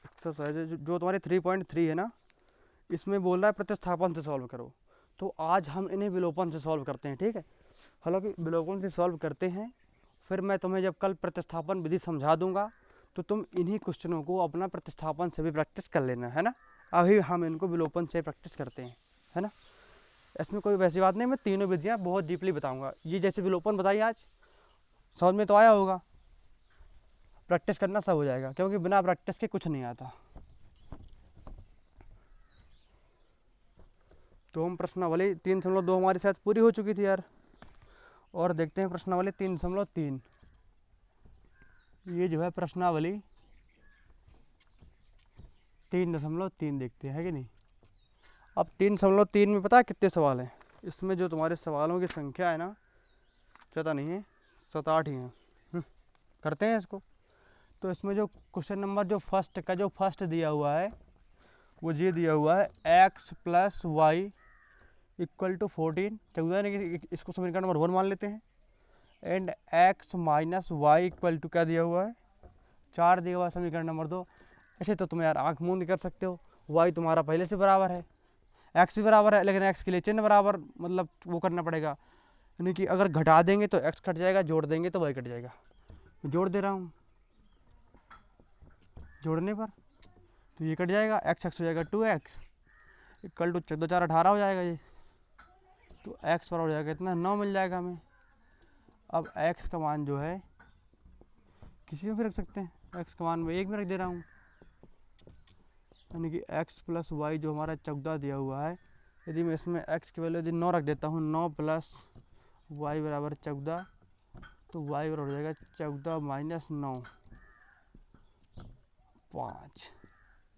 A: एक्सरसाइज जो तुम्हारे 3.3 है ना, इसमें बोल रहा है प्रतिस्थापन से सॉल्व करो। तो आज हम इन्हें विलोपन से सॉल्व करते हैं, ठीक है। हालांकि विलोपन से सॉल्व करते हैं, फिर मैं तुम्हें जब कल प्रतिस्थापन विधि समझा दूंगा तो तुम इन्हीं क्वेश्चनों को अपना प्रतिस्थापन से भी प्रैक्टिस कर लेना, है ना। अभी हम इनको विलोपन से प्रैक्टिस करते हैं, है ना। इसमें कोई वैसी बात नहीं, मैं तीनों विधियाँ बहुत डीपली बताऊंगा। ये जैसे विलोपन बताइए आज, समझ में तो आया होगा। प्रैक्टिस करना सब हो जाएगा, क्योंकि बिना प्रैक्टिस के कुछ नहीं आता। तो हम प्रश्नावली 3.2 हमारी शायद पूरी हो चुकी थी यार, और देखते हैं प्रश्नावली 3.3। ये जो है प्रश्नावली 3.3 देखते हैं, है कि नहीं। अब 3.3 में पता है कितने सवाल हैं। इसमें जो तुम्हारे सवालों की संख्या है ना, ज़्यादा नहीं है, 7-8 ही हैं। करते हैं इसको। तो इसमें जो क्वेश्चन नंबर जो फर्स्ट दिया हुआ है वो ये दिया हुआ है, x plus Y equal to 14, इसको समीकरण नंबर 1 मान लेते हैं। And x minus Y equal to क्या दिया हुआ है, 4 दिया हुआ है, समीकरण नंबर 2। ऐसे तो तुम यार आंख मूंद कर सकते हो, y तुम्हारा पहले से बराबर है, x भी बराबर है, लेकिन x के लिए चिन्ह बराबर मतलब वो करना पड़ेगा, यानी कि अगर घटा देंगे तो x कट जाएगा, जोड़ देंगे तो y कट जाएगा। मैं जोड़ दे रहा हूँ, जोड़ने पर तो ये कट जाएगा, x हो जाएगा 2x इक्वल टू 14 4 18 हो जाएगा ये। तो x पर हो जाएगा इतना 9 मिल जाएगा हमें। अब x का मान जो है किसी में भी रख सकते हैं, x का मान मैं 1 में रख दे रहा हूँ, यानी कि x प्लस वाई जो हमारा 14 दिया हुआ है, यदि मैं इसमें x की वैल्यू यदि 9 रख देता हूँ, 9 प्लस वाई बराबर 14, तो y बराबर हो जाएगा 14 माइनस 9 5,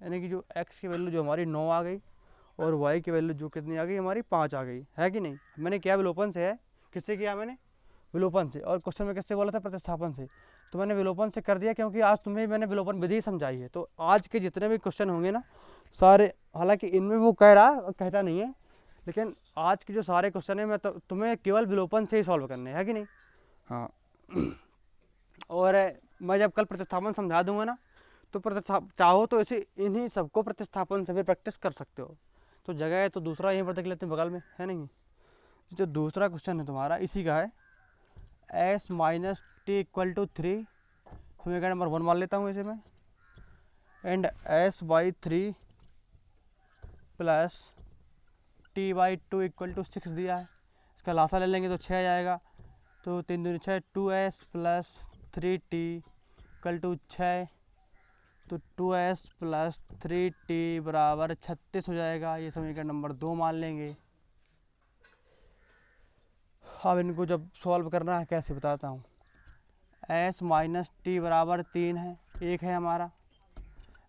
A: यानी कि जो x की वैल्यू जो हमारी 9 आ गई और y की वैल्यू जो कितनी आ गई हमारी 5 आ गई, है कि नहीं। मैंने क्या विलोपन से है, किससे किया मैंने, विलोपन से। और क्वेश्चन में किससे बोला था, प्रतिस्थापन से। तो मैंने विलोपन से कर दिया क्योंकि आज तुम्हें मैंने विलोपन विधि समझाई है। तो आज के जितने भी क्वेश्चन होंगे ना सारे, हालांकि इनमें वो कहता नहीं है, लेकिन आज के जो सारे क्वेश्चन है मैं तुम्हें केवल विलोपन से ही सॉल्व करने है कि नहीं। हाँ और मैं जब कल प्रतिस्थापन समझा दूंगा ना, तो चाहो तो इसे इन्हीं सबको प्रतिस्थापन से भी प्रैक्टिस कर सकते हो। तो जगह है तो दूसरा यहीं पर देख लेते हैं बगल में, है नहीं। जो दूसरा क्वेश्चन है तुम्हारा इसी का है, s minus T equal to 3, समीकरण नंबर 1 मान लेता हूँ इसे मैं। And s/3 plus t/2 equal to 6 दिया है। इसका लासा ले लेंगे तो 6 आ जाएगा, तो 3 दूनी 6, 2s plus 3t equal to 6, तो 2s प्लस 3t बराबर 36 हो जाएगा। ये समीकरण नंबर 2 मान लेंगे। अब इनको जब सॉल्व करना है कैसे बताता हूँ। s माइनस टी बराबर 3 है, 1 है हमारा,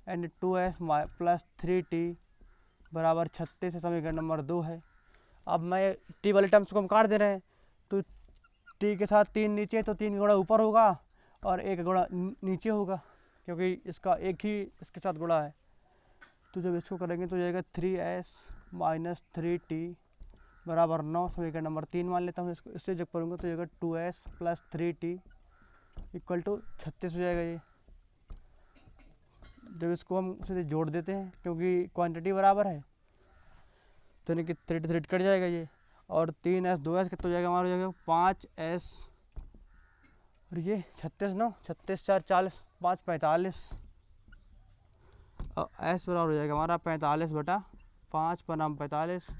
A: एंड 2s प्लस 3t बराबर 36 है, समीकरण नंबर 2 है। अब मैं t वाले टर्म्स को हम काट दे रहे हैं, तो t के साथ 3 नीचे, तो 3 गुणा ऊपर होगा और 1 गुणा नीचे होगा, क्योंकि इसका एक ही इसके साथ गुणा है। तो जब इसको करेंगे तो जाएगा 3s माइनस 3t बराबर 9, समीकरण नंबर 3 मान लेता हूँ इसको। इससे जब करूँगा तो जाएगा 2s plus 3t equal to 36 हो जाएगा ये। जब इसको हम सीधे जोड़ देते हैं क्योंकि क्वांटिटी बराबर है तो यानी कि 3 कट जाएगा ये, और 3s 2s कितना हो जाएगा हमारा, हो जाएगा 5s, और ये 36 9 36 4 40 5 45, और s बराबर हो जाएगा हमारा 45 बटा 5 बनाम 45,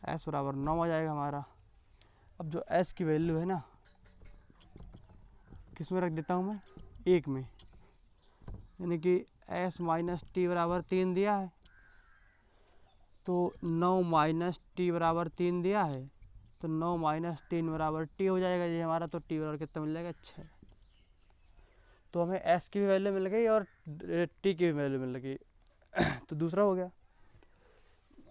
A: s बराबर 9 आ जाएगा हमारा। अब जो s की वैल्यू है ना, किस में रख देता हूँ मैं, 1 में, यानी कि s माइनस टी बराबर 3 दिया है, तो 9 माइनस टी बराबर 3 दिया है, तो 9 माइनस 3 बराबर टी हो जाएगा ये हमारा। तो टी बराबर कितना मिल जाएगा, 6। तो हमें s की भी वैल्यू मिल गई और टी की भी वैल्यू मिल गई। तो दूसरा हो गया।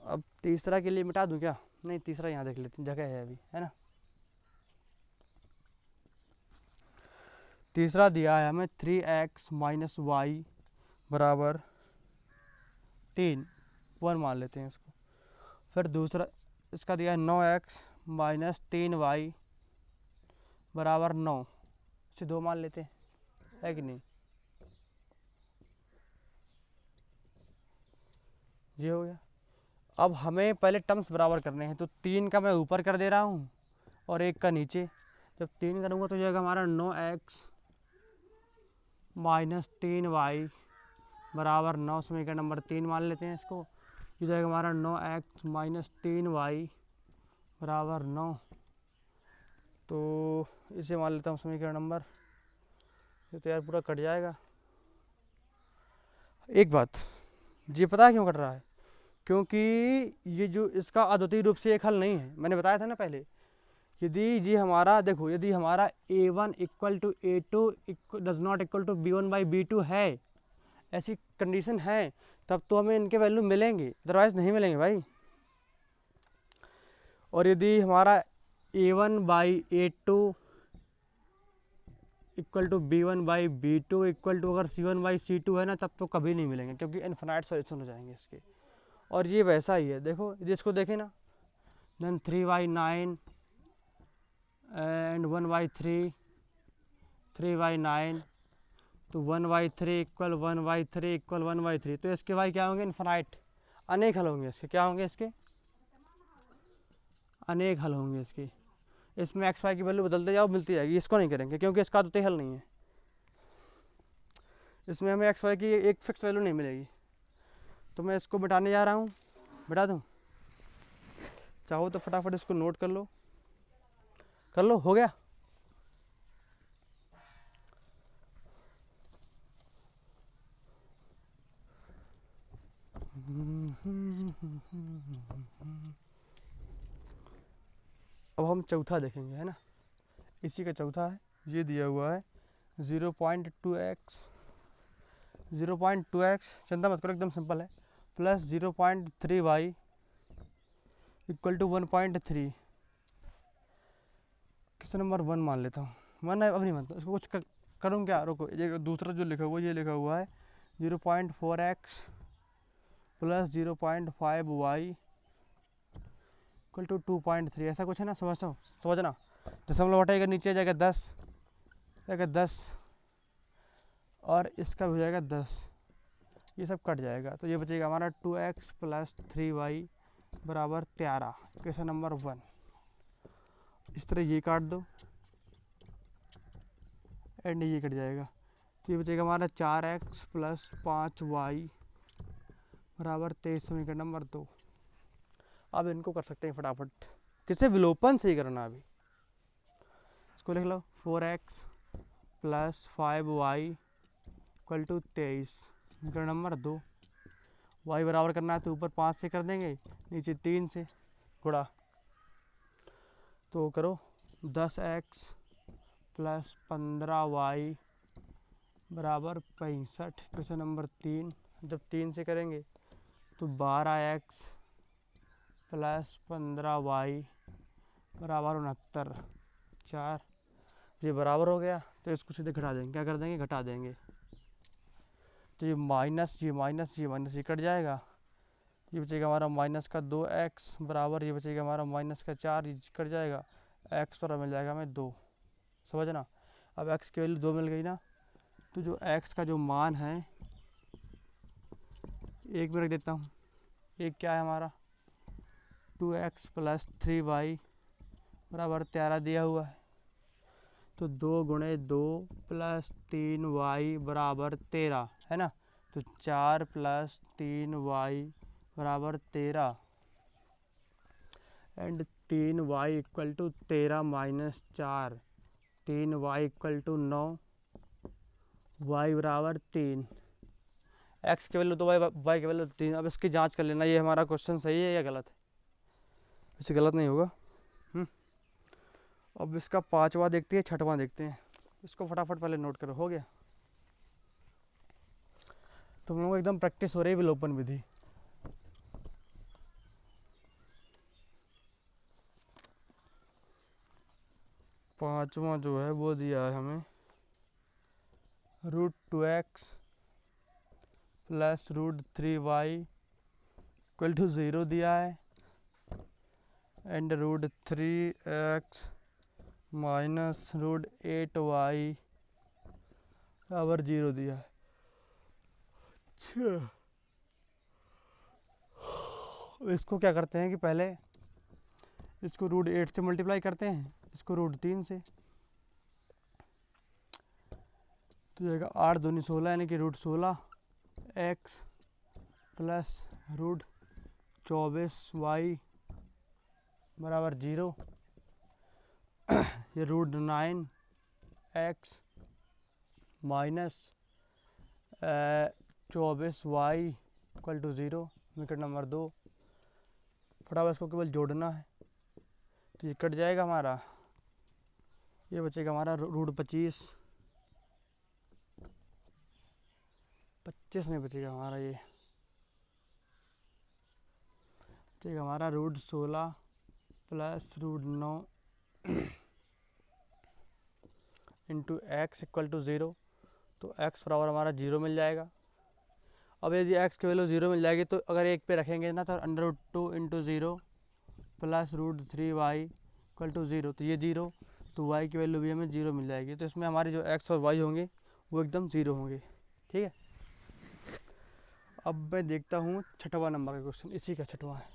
A: अब तीसरा के लिए मिटा दूं क्या, नहीं तीसरा यहाँ देख लेते हैं, जगह है अभी, है ना। तीसरा दिया है हमें 3x माइनस वाई बराबर 3, 1 मान लेते हैं इसको। फिर दूसरा इसका दिया है 9x माइनस 3y बराबर 9, इसे 2 मान लेते हैं, है कि नहीं। ये हो गया। अब हमें पहले टर्म्स बराबर करने हैं, तो 3 का मैं ऊपर कर दे रहा हूँ और 1 का नीचे। जब 3 करूँगा तो जाएगा हमारा 9x माइनस 3y बराबर 9, समीकरण नंबर 3 मान लेते हैं इसको। ये जाएगा हमारा 9x माइनस 3y बराबर 9, तो इसे मान लेता हूँ समीकरण नंबर, ये तो यार पूरा कट जाएगा। एक बात, ये पता है क्यों कट रहा है, क्योंकि ये जो इसका अद्वितीय रूप से एक हल नहीं है, मैंने बताया था ना पहले। यदि ये हमारा देखो, यदि हमारा a1 equal to a2 does not equal to b1 by b2 है, ऐसी कंडीशन है, तब तो हमें इनके वैल्यू मिलेंगे, अदरवाइज नहीं मिलेंगे भाई। और यदि हमारा a1 by a2 equal to b1 by b2 equal to अगर c1 बाई c2 है ना, तब तो कभी नहीं मिलेंगे, क्योंकि इनफिनाइट सॉल्यूशन हो जाएंगे इसके। और ये वैसा ही है, देखो यदि इसको देखें ना, then 3y9 and 1y3 3y9, तो 1y3 equal 1y3 equal 1y3, तो इसके y क्या होंगे, इनफिनाइट, अनेक हल होंगे इसके। क्या होंगे इसके, अनेक हल होंगे इसके। इसमें एक्स वाई की वैल्यू बदलते जाओ, मिलती जाएगी। इसको नहीं करेंगे क्योंकि इसका तो हल नहीं है, इसमें हमें एक्स वाई की एक फिक्स वैल्यू नहीं मिलेगी। तो मैं इसको बिठाने जा रहा हूँ, बिठा दूँ, चाहो तो फटाफट इसको नोट कर लो, कर लो, हो गया। अब हम चौथा देखेंगे, है ना, इसी का चौथा है। ये दिया हुआ है 0.2x, 0.2x, चिंता मत करो, एकदम सिंपल है, प्लस 0.3y इक्वल टू 1.3। किस नंबर 1 मान लेता हूँ, 1 है, अब नहीं मानता इसको, कुछ करूँ क्या, रुको। ये दूसरा जो लिखा हुआ, ये लिखा हुआ है 0.4x plus 0.5y equal to 2.3, ऐसा कुछ है ना, समझना। दशमलव हटाएगा, नीचे जाएगा 10, जाएगा 10, और इसका भी हो जाएगा 10, ये सब कट जाएगा, तो ये बचेगा हमारा 2x प्लस 3y बराबर 13, क्वेश्चन नंबर 1। इस तरह ये काट दो एंड ये कट जाएगा, तो ये बचेगा हमारा 4x प्लस 5y बराबर 23, समीकरण नंबर 2। अब इनको कर सकते हैं फटाफट, किसे, विलोपन से ही करना। अभी इसको लिख लो, 4x plus 5y equal to 23, समीकरण नंबर 2। y बराबर करना है तो ऊपर 5 से कर देंगे, नीचे 3 से गुणा, तो करो 10x प्लस 15y बराबर 65, क्वेश्चन नंबर 3। जब 3 से करेंगे तो 12x प्लस 15y बराबर 69, 4। ये बराबर हो गया, तो इसको सीधे घटा देंगे, क्या कर देंगे, घटा देंगे। तो ये माइनस ये कट जाएगा, ये बचेगा हमारा माइनस का 2x बराबर, ये बचेगा हमारा माइनस का 4, ये कट जाएगा, x और मिल जाएगा हमें 2। समझना। अब x की वैल्यू 2 मिल गई ना, तो जो x का जो मान है एक में रख देता हूँ। एक क्या है हमारा 2x प्लस 3y बराबर 13 दिया हुआ है, तो 2 गुणे 2 प्लस 3y बराबर 13 है ना, तो 4 प्लस 3y बराबर 13 and 3y equal to 13 minus 4, 3y equal to 9, y बराबर 3, x की वैल्यू तो y की वैल्यू 3। अब इसकी जांच कर लेना ये हमारा क्वेश्चन सही है या गलत है, वैसे गलत नहीं होगा। अब इसका पांचवा देखते हैं, छठवां देखते हैं, इसको फटाफट पहले नोट करो। हो गया, तुम लोगों को एकदम प्रैक्टिस हो रही है विलोपन विधि। पांचवा जो है वो दिया है हमें √2x plus √3y equal to 0 दिया है एंड √3x माइनस √8y बराबर 0 दिया है। अच्छा, इसको क्या करते हैं कि पहले इसको √8 से मल्टीप्लाई करते हैं, इसको √3 से, तो जाएगा 8 दूनी 16 यानी कि √16x प्लस √24y बराबर 0, ये √9x minus 24y equal to 0, method number 2। फटाफट इसको केवल जोड़ना है, तो ये कट जाएगा हमारा, ये बचेगा हमारा √25 नहीं बचेगा हमारा, ये बचेगा हमारा √16 plus √9 into X equal to 0, तो x बराबर हमारा 0 मिल जाएगा। अब यदि x की वैल्यू 0 मिल जाएगी तो अगर एक पे रखेंगे ना, तो √2 into 0 plus √3y equal to 0, तो ये 0, तो y की वैल्यू भी हमें 0 मिल जाएगी। तो इसमें हमारे जो x और y होंगे वो एकदम 0 होंगे। ठीक है, अब मैं देखता हूँ छठवां नंबर का क्वेश्चन, इसी का छठवां है,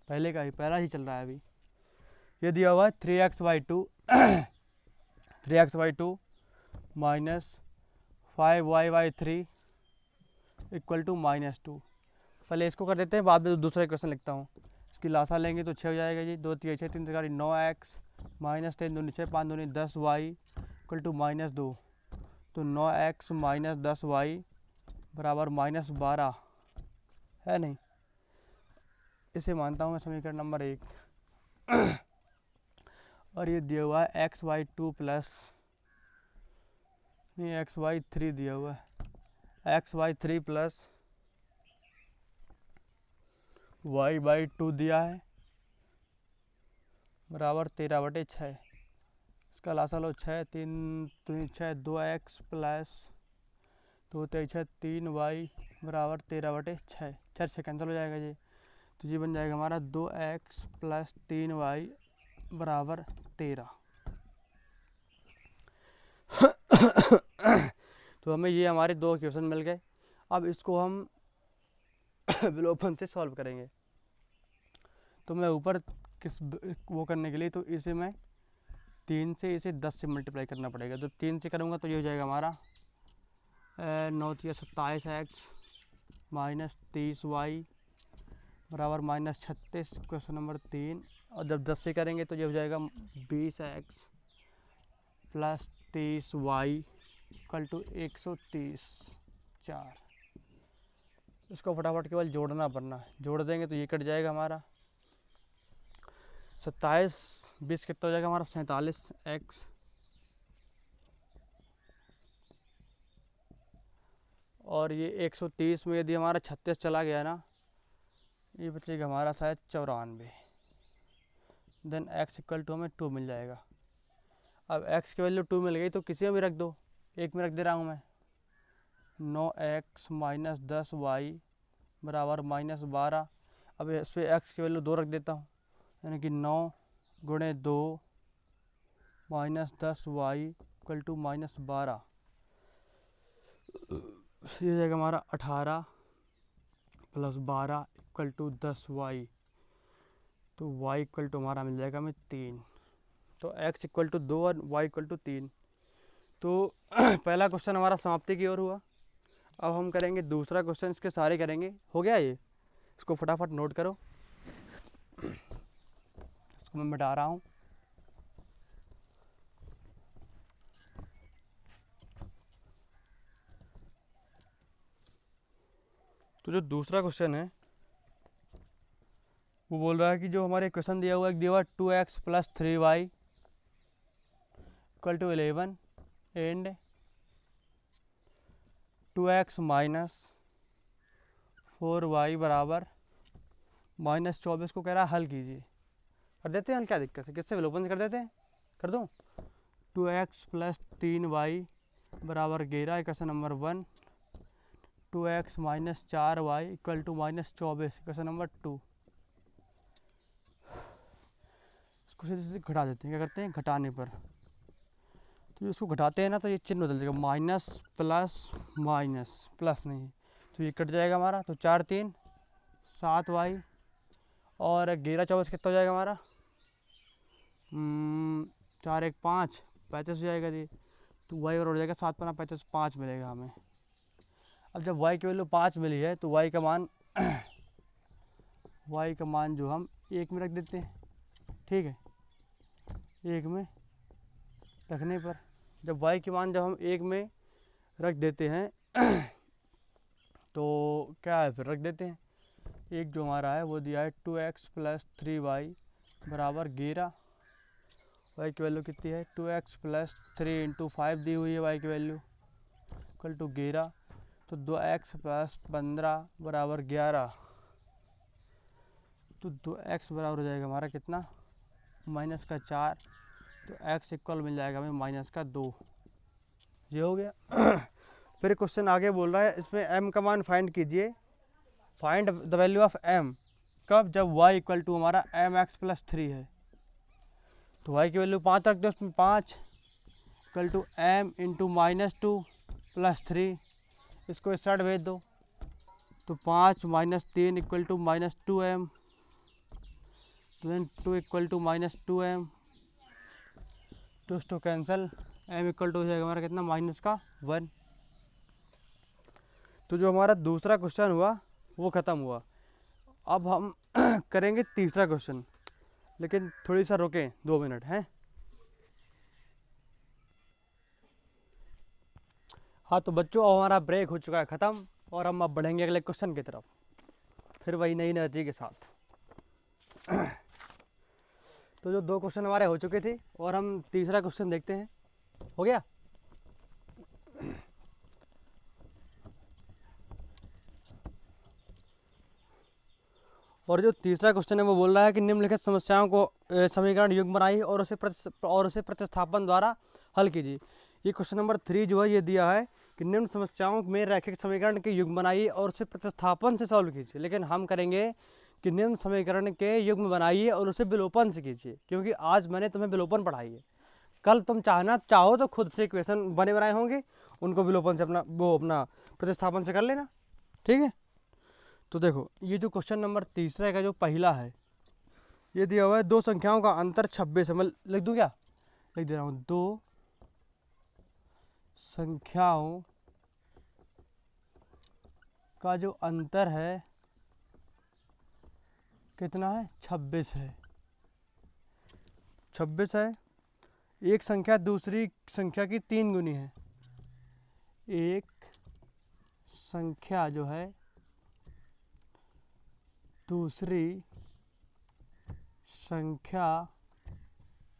A: पहले का ही पहला ही चल रहा है अभी। ये दिया हुआ है 3x/2 minus 5y/3 equal to -2। पहले इसको कर देते हैं, बाद में दूसरा क्वेश्चन लिखता हूँ। इसकी लासा लेंगे तो 6 हो जाएगा जी, 2 3 6 3 3 9x माइनस 3 दूनी 6 5 दूनी 10y इक्वल टू -2, तो 9x माइनस 10y बराबर -12 है नहीं, इसे मानता हूँ मैं समीकरण नंबर 1। और ये दिया हुआ है x/2 प्लस नहीं x/3 दिया हुआ है, x/3 प्लस y/2 दिया है बराबर 13/6। इसका लासा लो 6 3 3 6 2x प्लस 2 3 6 3y बराबर 13/6, 4 6 कैंसिल हो जाएगा जी, तो ये बन जाएगा हमारा 2x प्लस 3y बराबर 13। तो हमें ये हमारे दो क्वेश्चन मिल गए। अब इसको हम विलोपन से सॉल्व करेंगे, तो मैं ऊपर किस वो करने के लिए, तो इसे मैं 3 से इसे 10 से मल्टीप्लाई करना पड़ेगा। तो 3 से करूँगा तो ये हो जाएगा हमारा 9 3 27x माइनस 30y बराबर -36, क्वेश्चन नंबर 3। और जब 10 से करेंगे तो ये हो जाएगा 20x plus 30y equal to 130 4। इसको फटाफट केवल जोड़ना पड़ना है, जोड़ देंगे तो ये कट जाएगा हमारा 27 20 कितना हो जाएगा हमारा 47x और ये 130 में यदि हमारा 36 चला गया ना, ये बचेगा हमारा शायद 94, देन x इक्वल टू हमें 2 मिल जाएगा। अब x की वैल्यू 2 मिल गई तो किसी में भी रख दो, एक में रख दे रहा हूँ मैं, 9x माइनस 10y बराबर -12। अब इस पर x की वैल्यू 2 रख देता हूँ, यानी कि 9 गुणे 2 माइनस 10y इक्वल टू -12। ये जाएगा हमारा 18 प्लस 12 इक्वल टू 10y। तो y इक्वल टू हमारा मिल जाएगा हमें 3। तो x इक्वल टू 2 और y इक्वल टू 3। तो पहला क्वेश्चन हमारा समाप्ति की ओर हुआ। अब हम करेंगे दूसरा क्वेश्चन, इसके सारे करेंगे। हो गया ये, इसको फटाफट नोट करो। इसको मैं मिटा रहा हूँ। तो जो दूसरा क्वेश्चन है वो बोल रहा है कि जो हमारे क्वेश्चन दिया हुआ है, दिया हुआ 2x plus 3y equal to 11 and 2x minus 4y बराबर -24 को कह रहा है हल कीजिए। कर देते हैं हल, क्या दिक्कत है, किससे विलोपन से कर देते हैं, कर दूँ। 2x प्लस 3y बराबर 11 equation number 1। 2x minus 4y equal to -24 equation number 2। इसको सीधे सीधे घटा देते हैं। क्या करते हैं, घटाने पर तो इसको घटाते हैं ना, तो ये चिन्ह बदल जाएगा, माइनस प्लस माइनस प्लस नहीं, तो ये कट जाएगा हमारा। तो 4 3 7y और 11 24 कितना हो जाएगा हमारा, 4 1 5 35 हो जाएगा जी। तो y और हो जाएगा 7 5 35 5 मिलेगा हमें। अब जब y की वैल्यू 5 मिली है तो y का मान y का मान जो हम 1 में रख देते हैं। ठीक है, 1 में रखने पर जब y के मान जब हम 1 में रख देते हैं तो क्या है, फिर रख देते हैं। एक जो हमारा है वो दिया है 2x प्लस 3y बराबर 11। y की वैल्यू कितनी है, 2x प्लस 3 इंटू 5 दी हुई है y की वैल्यू इक्वल टू 11। तो 2x प्लस 15 बराबर 11। तो 2x बराबर हो जाएगा हमारा कितना, -4। तो x इक्वल मिल जाएगा हमें -2। ये हो गया। फिर क्वेश्चन आगे बोल रहा है, इसमें m का मान फाइंड कीजिए। Find the value of m कब, जब y इक्वल टू हमारा mx प्लस 3 है। तो y की वैल्यू 5 रख दो, उसमें 5 equal to m into -2 plus 3। इसको इस साइड भेज दो, तो 5 - 3 इक्वल टू -2m। तो 2 इक्वल टू -2m, तो कैंसिल, m इक्वल टू हो जाएगा हमारा कितना, -1। तो जो हमारा दूसरा क्वेश्चन हुआ वो ख़त्म हुआ। अब हम करेंगे तीसरा क्वेश्चन, लेकिन थोड़ी सा रुकें, 2 मिनट हैं। हाँ तो बच्चों, अब हमारा ब्रेक हो चुका है ख़त्म, और हम अब बढ़ेंगे अगले क्वेश्चन की तरफ, फिर वही नई एनर्जी के साथ। तो जो 2 क्वेश्चन हमारे हो चुके थे, और हम तीसरा क्वेश्चन देखते हैं। हो गया। और जो तीसरा क्वेश्चन है वो बोल रहा है कि निम्नलिखित समस्याओं को समीकरण युग्म बनाइए और उसे प्रतिस्थापन द्वारा हल कीजिए। ये क्वेश्चन नंबर 3 जो है ये दिया है कि निम्न समस्याओं में रैखिक समीकरण के युग्म बनाइए और उसे प्रतिस्थापन से सॉल्व कीजिए। लेकिन हम करेंगे कि निम्न समीकरण के युग्म बनाइए और उसे विलोपन से कीजिए, क्योंकि आज मैंने तुम्हें विलोपन पढ़ाई है। कल तुम चाहो तो खुद से इक्वेशन बने बनाए होंगे, उनको विलोपन से अपना प्रतिस्थापन से कर लेना। ठीक है। तो देखो, ये जो क्वेश्चन नंबर तीसरा का जो पहला है, ये दिया हुआ है 2 संख्याओं का अंतर 26 है। मैं लिख दूँ क्या, लिख दे रहा हूँ, 2 संख्याओं का जो अंतर है कितना है, 26 है। 26 है। एक संख्या दूसरी संख्या की 3 गुनी है। एक संख्या जो है दूसरी संख्या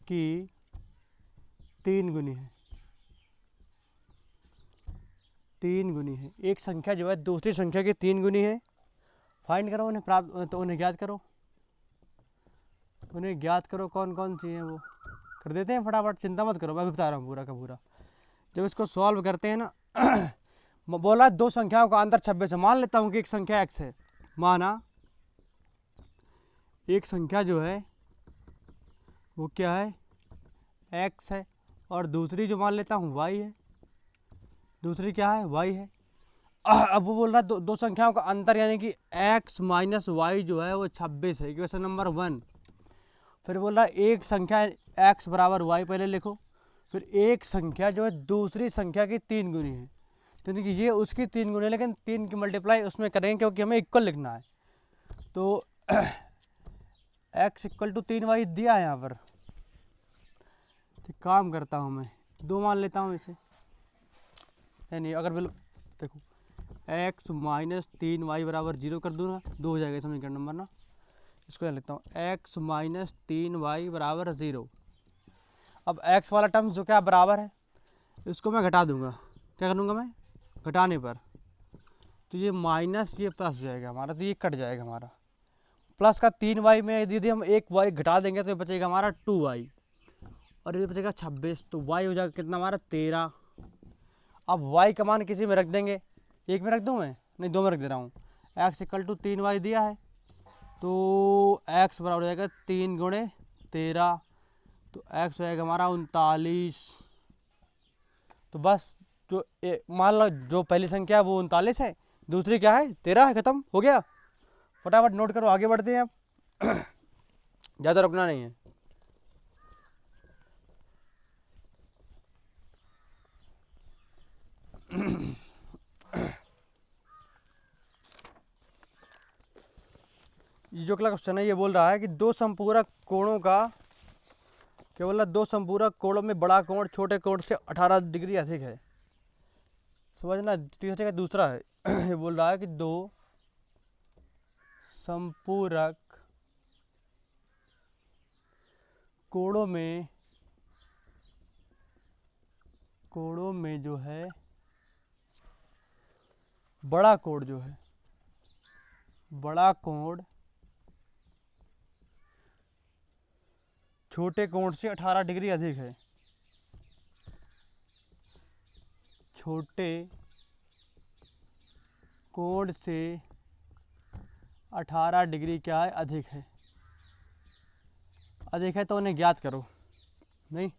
A: की 3 गुनी है। 3 गुनी है। एक संख्या जो है दूसरी संख्या की 3 गुनी है। फाइंड करो उन्हें, प्राप्त तो उन्हें ज्ञात करो। उन्हें ज्ञात करो कौन कौन सी हैं, वो कर देते हैं फटाफट, चिंता मत करो, मैं भी बता रहा हूँ पूरा का पूरा। जब इसको सॉल्व करते हैं ना बोला दो संख्याओं का अंतर 26 है। मान लेता हूँ कि एक संख्या x है, माना एक संख्या जो है वो क्या है, x है, और दूसरी जो मान लेता हूँ y है, दूसरी क्या है, y है। अब वो बोल रहा है दो संख्याओं का अंतर यानी कि x माइनस वाई जो है वो 26 है, इक्वेशन नंबर 1। फिर बोल रहा है एक संख्या x बराबर y, पहले लिखो, फिर एक संख्या जो है दूसरी संख्या की 3 गुनी है, तो यानी कि ये उसकी 3 गुनी है, लेकिन 3 की मल्टीप्लाई उसमें करेंगे क्योंकि हमें इक्वल लिखना है। तो x इक्वल टू 3y दिया है यहाँ पर, तो काम करता हूँ मैं 2 मान लेता हूँ इसे, यानी अगर देखो x माइनस 3y बराबर 0 कर दूँ ना, 2 हो जाएगा समीकरण नंबर ना। इसको लेता हूँ x माइनस 3y बराबर 0। अब x वाला टर्म्स जो क्या बराबर है इसको मैं घटा दूंगा, क्या करूँगा मैं, घटाने पर तो ये माइनस ये प्लस हो जाएगा हमारा, तो ये कट जाएगा हमारा। प्लस का 3y में यदि हम एक y घटा देंगे तो ये बचेगा हमारा 2y, और ये बचेगा 26, तो y हो जाएगा कितना हमारा 13। अब y का मान किसी में रख देंगे, एक में रख दूँ मैं, नहीं 2 में रख दे रहा हूँ। x इक्वल टू 3y दिया है, तो x बराबर हो जाएगा 3 गुणे 13, तो x हो जाएगा हमारा 39। तो बस जो मान लो जो पहली संख्या है वो 39 है, दूसरी क्या है 13 है, खत्म हो गया। फटाफट नोट करो, आगे बढ़ते हैं अब। ज़्यादा रुकना नहीं है। ये जो अगला क्वेश्चन है ये बोल रहा है कि दो संपूरक कोणों का, क्या बोल रहा है, दो संपूरक कोणों में बड़ा कोण छोटे कोण से 18 डिग्री अधिक है। समझना, तीसरे का दूसरा है। ये बोल रहा है कि दो संपूरक कोणों में जो है बड़ा कोण जो है, बड़ा कोण छोटे कोण से 18 डिग्री अधिक है। छोटे कोण से 18 डिग्री क्या है, अधिक है। अधिक है तो उन्हें ज्ञात करो, नहीं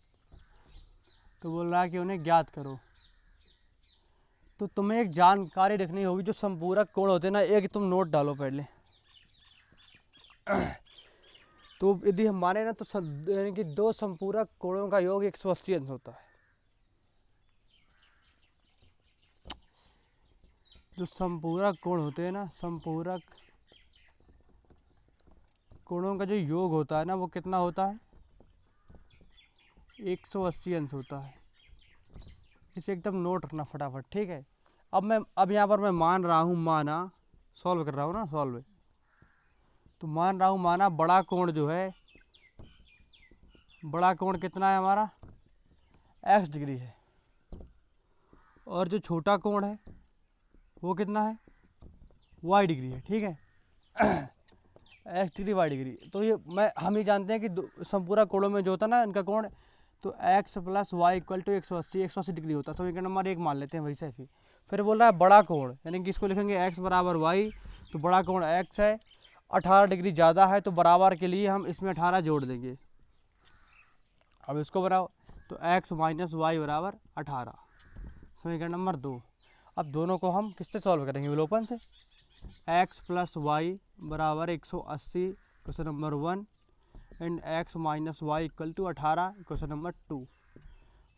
A: तो बोल रहा है कि उन्हें ज्ञात करो। तो तुम्हें एक जानकारी रखनी होगी, जो संपूरक कोण होते हैं ना, एक तुम नोट डालो पहले। तो यदि हम माने ना तो यानी कि दो संपूरक कोणों का योग 180 अंश होता है। जो संपूरक कोण होते हैं ना, संपूरक कोणों का जो योग होता है ना वो कितना होता है, 180 अंश होता है। इसे एकदम नोट रखना फटाफट, ठीक है। अब यहाँ पर मैं मान रहा हूँ, माना सॉल्व कर रहा हूँ ना, सॉल्व तो मान रहा हूँ, माना बड़ा कोण जो है, बड़ा कोण कितना है हमारा, x डिग्री है, और जो छोटा कोण है वो कितना है, y डिग्री है, ठीक है। x डिग्री y डिग्री, तो ये हम ही जानते हैं कि संपूरक कोणों में जो होता है ना इनका कोण, तो x plus Y equal to 180 degree होता है। समीकरण नंबर 1 मान लेते हैं वैसे ही। फिर बोल रहा है बड़ा कोण, यानी कि इसको लिखेंगे x बराबर y, तो बड़ा कोण x है, 18 डिग्री ज़्यादा है, तो बराबर के लिए हम इसमें 18 जोड़ देंगे। अब इसको बनाओ, तो x माइनस वाई बराबर 18, समीकरण नंबर 2। अब दोनों को हम किससे सॉल्व करेंगे, विलोपन से। x प्लस वाई बराबर 180, question number 1, and x minus Y equal to 18, question number 2।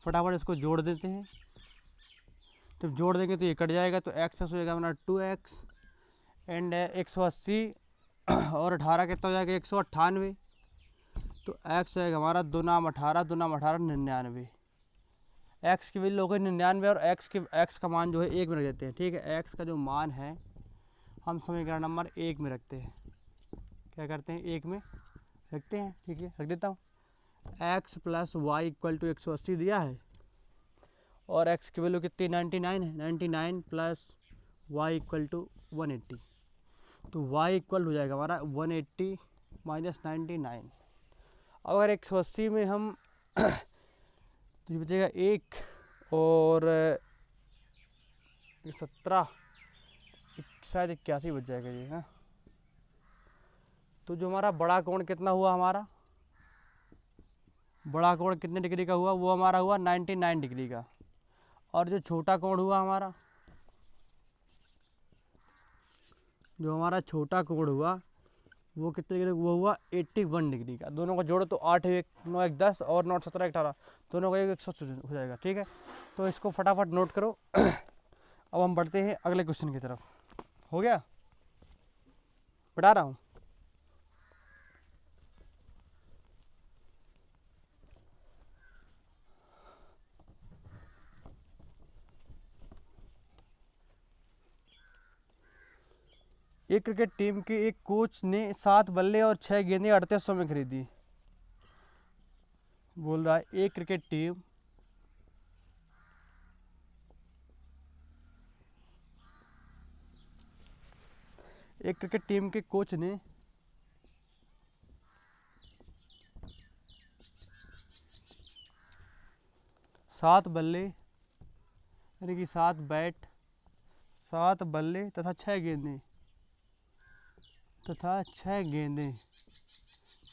A: फटाफट इसको जोड़ देते हैं, जब जोड़ देंगे तो ये कट जाएगा, तो x हो जाएगा हमारा 2x, एंड 180 और 18 कितना हो जाएगा 198, तो x हो जाएगा हमारा 2 नाम 18, 2 नाम 18 99। x की वैल्यू हो गई 99, और x का मान जो है 1 में रख देते हैं, ठीक है। x का जो मान है हम समीकरण नंबर 1 में रखते हैं, क्या करते हैं 1 में रखते हैं, ठीक है। रख देता हूँ, x plus Y equal to 180 दिया है, और x की वैल्यू कितनी 99 है, 99 प्लस वाई इक्वल टू 180, तो y इक्वल हो जाएगा हमारा 180 माइनस 99। अगर 180 में हम तो ये बचेगा 1, और 17 शायद 81 बच जाएगा ये ना। तो जो हमारा बड़ा कोण कितना हुआ, हमारा बड़ा कोण कितने डिग्री का हुआ, वो हमारा हुआ 99 डिग्री का। और जो छोटा कोण हुआ हमारा, जो हमारा छोटा कोण हुआ वो कितने डिग्री, वो हुआ 81 डिग्री का। दोनों को जोड़ो तो 8 1 9 1 10 और 9 17 18, दोनों का 100 हो जाएगा। ठीक है, तो इसको फटाफट नोट करो। अब हम बढ़ते हैं अगले क्वेश्चन की तरफ। हो गया, पढ़ा रहा हूँ। एक क्रिकेट टीम के एक कोच ने 7 बल्ले और 6 गेंदें 3800 में खरीदी। बोल रहा है एक क्रिकेट टीम के कोच ने 7 बल्ले यानी कि 7 बैट, 7 बल्ले तथा 6 गेंदें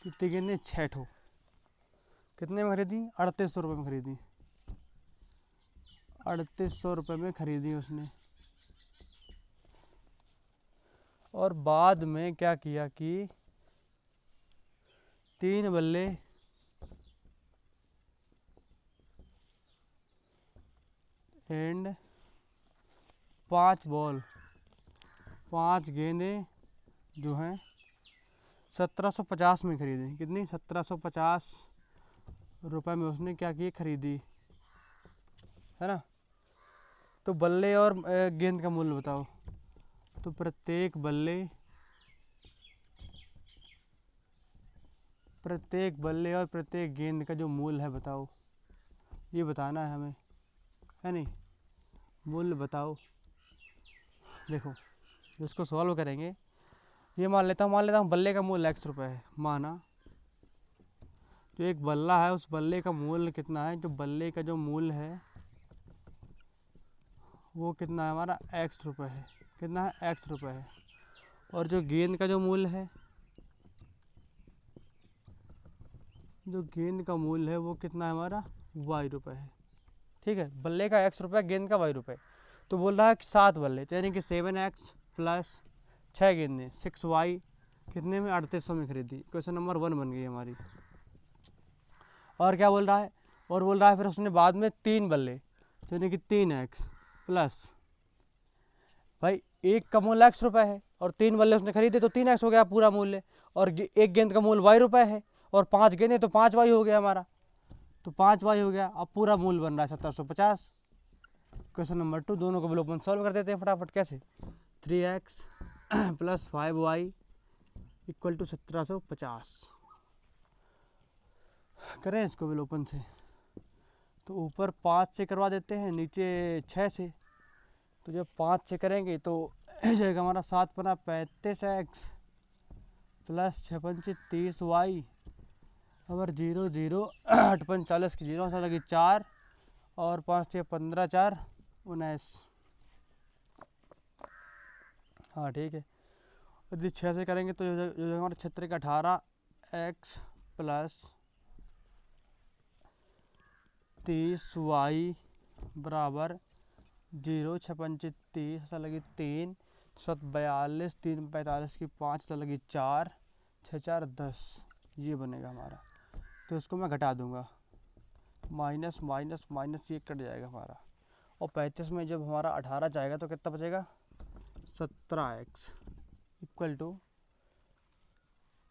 A: कितनी गेंदें, 6 ठो, कितने में खरीदी, 3800 रुपये में खरीदी। 3800 रुपये में खरीदी उसने। और बाद में क्या किया कि 3 बल्ले एंड 5 बॉल, 5 गेंदें जो हैं 1750 में खरीदी। कितनी, 1750 रुपये में उसने क्या की, खरीदी, है ना। तो बल्ले और गेंद का मूल्य बताओ। तो प्रत्येक बल्ले और प्रत्येक गेंद का जो मूल्य है बताओ, ये बताना है हमें, है नहीं, मूल्य बताओ। देखो जिसको सॉल्व करेंगे, ये मान लेता हूँ बल्ले का मूल्य x रुपये है। माना जो एक बल्ला है उस बल्ले का मूल्य कितना है, जो बल्ले का जो मूल्य है वो कितना है हमारा, x रुपये है। कितना है, x रुपये है। और जो गेंद का जो मूल्य है, वो कितना है हमारा, y रुपये है। ठीक है, बल्ले का x रुपये, गेंद का y रुपये। तो बोल रहा है कि 7 बल्ले यानी कि 7x प्लस 6 गेंदें 6y कितने में, 3800 में खरीदी। क्वेश्चन नंबर 1 बन गई हमारी। और क्या बोल रहा है, और बोल रहा है फिर उसने बाद में 3 बल्ले यानी कि 3x प्लस, भाई एक का मूल्य x रुपये है और 3 बल्ले उसने खरीदे तो 3x हो गया पूरा मूल्य, और एक गेंद का मूल्य y रुपये है और 5 गेंदें तो 5y हो गया हमारा, तो 5y हो गया। अब पूरा मूल्य बन रहा है 1750। क्वेश्चन नंबर 2, दोनों को विलोपन सॉल्व कर देते हैं फटाफट। कैसे, 3x plus 5y equal to 1750। करें इसको विलोपन से, तो ऊपर 5 से करवा देते हैं, नीचे 6 से। तो जब 5 से करेंगे तो जाएगा हमारा 7 पना 35x प्लस 6 पंचे 30y और 0 0 8 5 40 की 0 लगी 4 और 5 6 15 4 19। हाँ ठीक है, यदि 6 से करेंगे तो जो हमारा क्षेत्र का 18x प्लस 30y बराबर 0 6 पंचे 30 लगी 3 7 42 3 45 की 5 लगी 4 6 4 10, ये बनेगा हमारा। तो इसको मैं घटा दूंगा, माइनस माइनस माइनस ये कट जाएगा हमारा। और 35 में जब हमारा 18 जाएगा तो कितना बचेगा, 17x इक्वल टू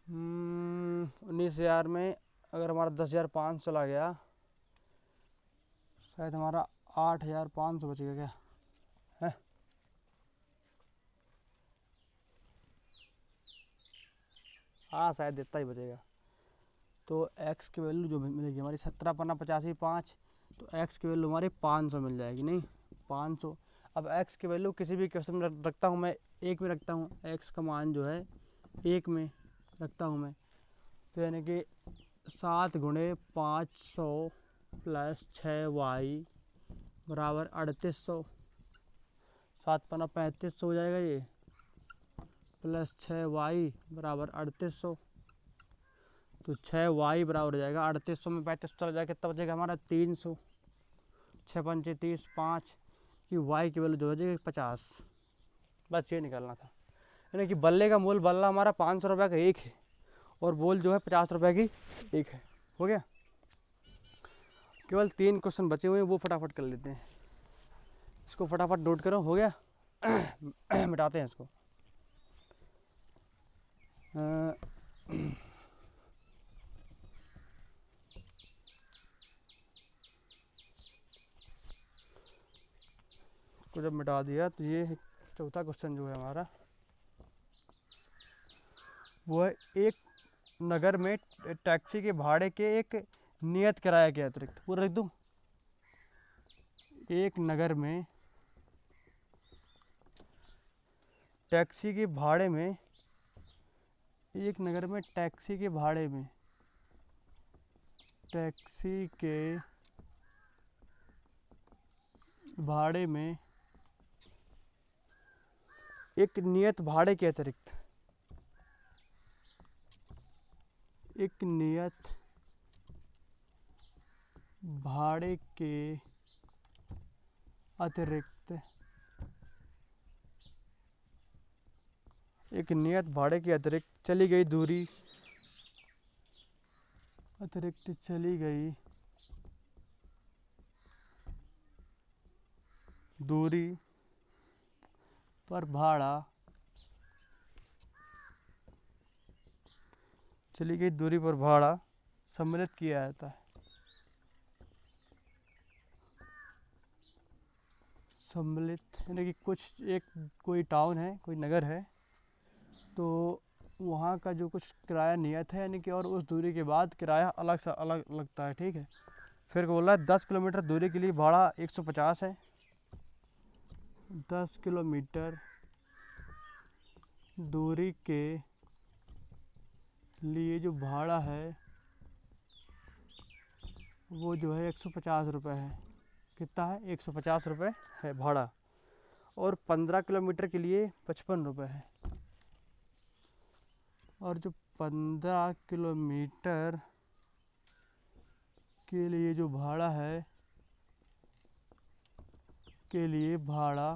A: 19,000 में अगर हमारा 10,500 चला गया, शायद हमारा 8,500 बचेगा क्या है। हाँ शायद इतना ही बचेगा। तो x की वैल्यू जो मिलेगी हमारी 17 पन्ना 85 5, तो x की वैल्यू हमारी 500 मिल जाएगी, नहीं 500। अब x की वैल्यू किसी भी क्वेश्चन में रखता हूँ मैं, 1 में रखता हूँ, x का मान जो है 1 में रखता हूँ मैं। तो यानी कि 7 गुणे 500 प्लस 6y बराबर 3800। 7 पन्ना 3500 हो जाएगा ये, प्लस 6y बराबर 3800। तो 6y बराबर हो जाएगा 3800 में 3500 चला जाएगा, कितना बचेगा हमारा 300। 6 पंचे 30, 5 की y की वैल्यू जो हो जाएगी 50। बस ये निकालना था, यानी कि बल्ले का मूल बल्ला हमारा 500 रुपये का एक है और बॉल जो है 50 रुपये की एक है। हो गया, केवल 3 क्वेश्चन बचे हुए हैं, वो फटाफट कर लेते हैं। इसको फटाफट नोट करो, हो गया। मिटाते हैं इसको। को जब मिटा दिया तो ये चौथा क्वेश्चन जो है हमारा वो है, एक नगर में टैक्सी के भाड़े के एक नियत किराया के अतिरिक्त, पूरा लिख दूँ। एक नगर में टैक्सी के भाड़े में, एक नगर में टैक्सी के भाड़े में, टैक्सी के भाड़े में एक नियत भाड़े के अतिरिक्त, एक नियत भाड़े के अतिरिक्त, एक नियत भाड़े के अतिरिक्त चली गई दूरी, अतिरिक्त चली गई दूरी पर भाड़ा, चली गई दूरी पर भाड़ा सम्मिलित किया जाता है। सम्मिलित यानी कि कुछ एक कोई टाउन है, कोई नगर है, तो वहाँ का जो कुछ किराया नियत है, यानी कि और उस दूरी के बाद किराया अलग सा अलग लगता है। ठीक है, फिर बोल रहा है 10 किलोमीटर दूरी के लिए भाड़ा 150 है। 10 किलोमीटर दूरी के लिए जो भाड़ा है वो जो है 150 रुपये है। कितना है? 150 रुपये है भाड़ा। और 15 किलोमीटर के लिए 55 रुपये है। और जो 15 किलोमीटर के लिए जो भाड़ा है, के लिए भाड़ा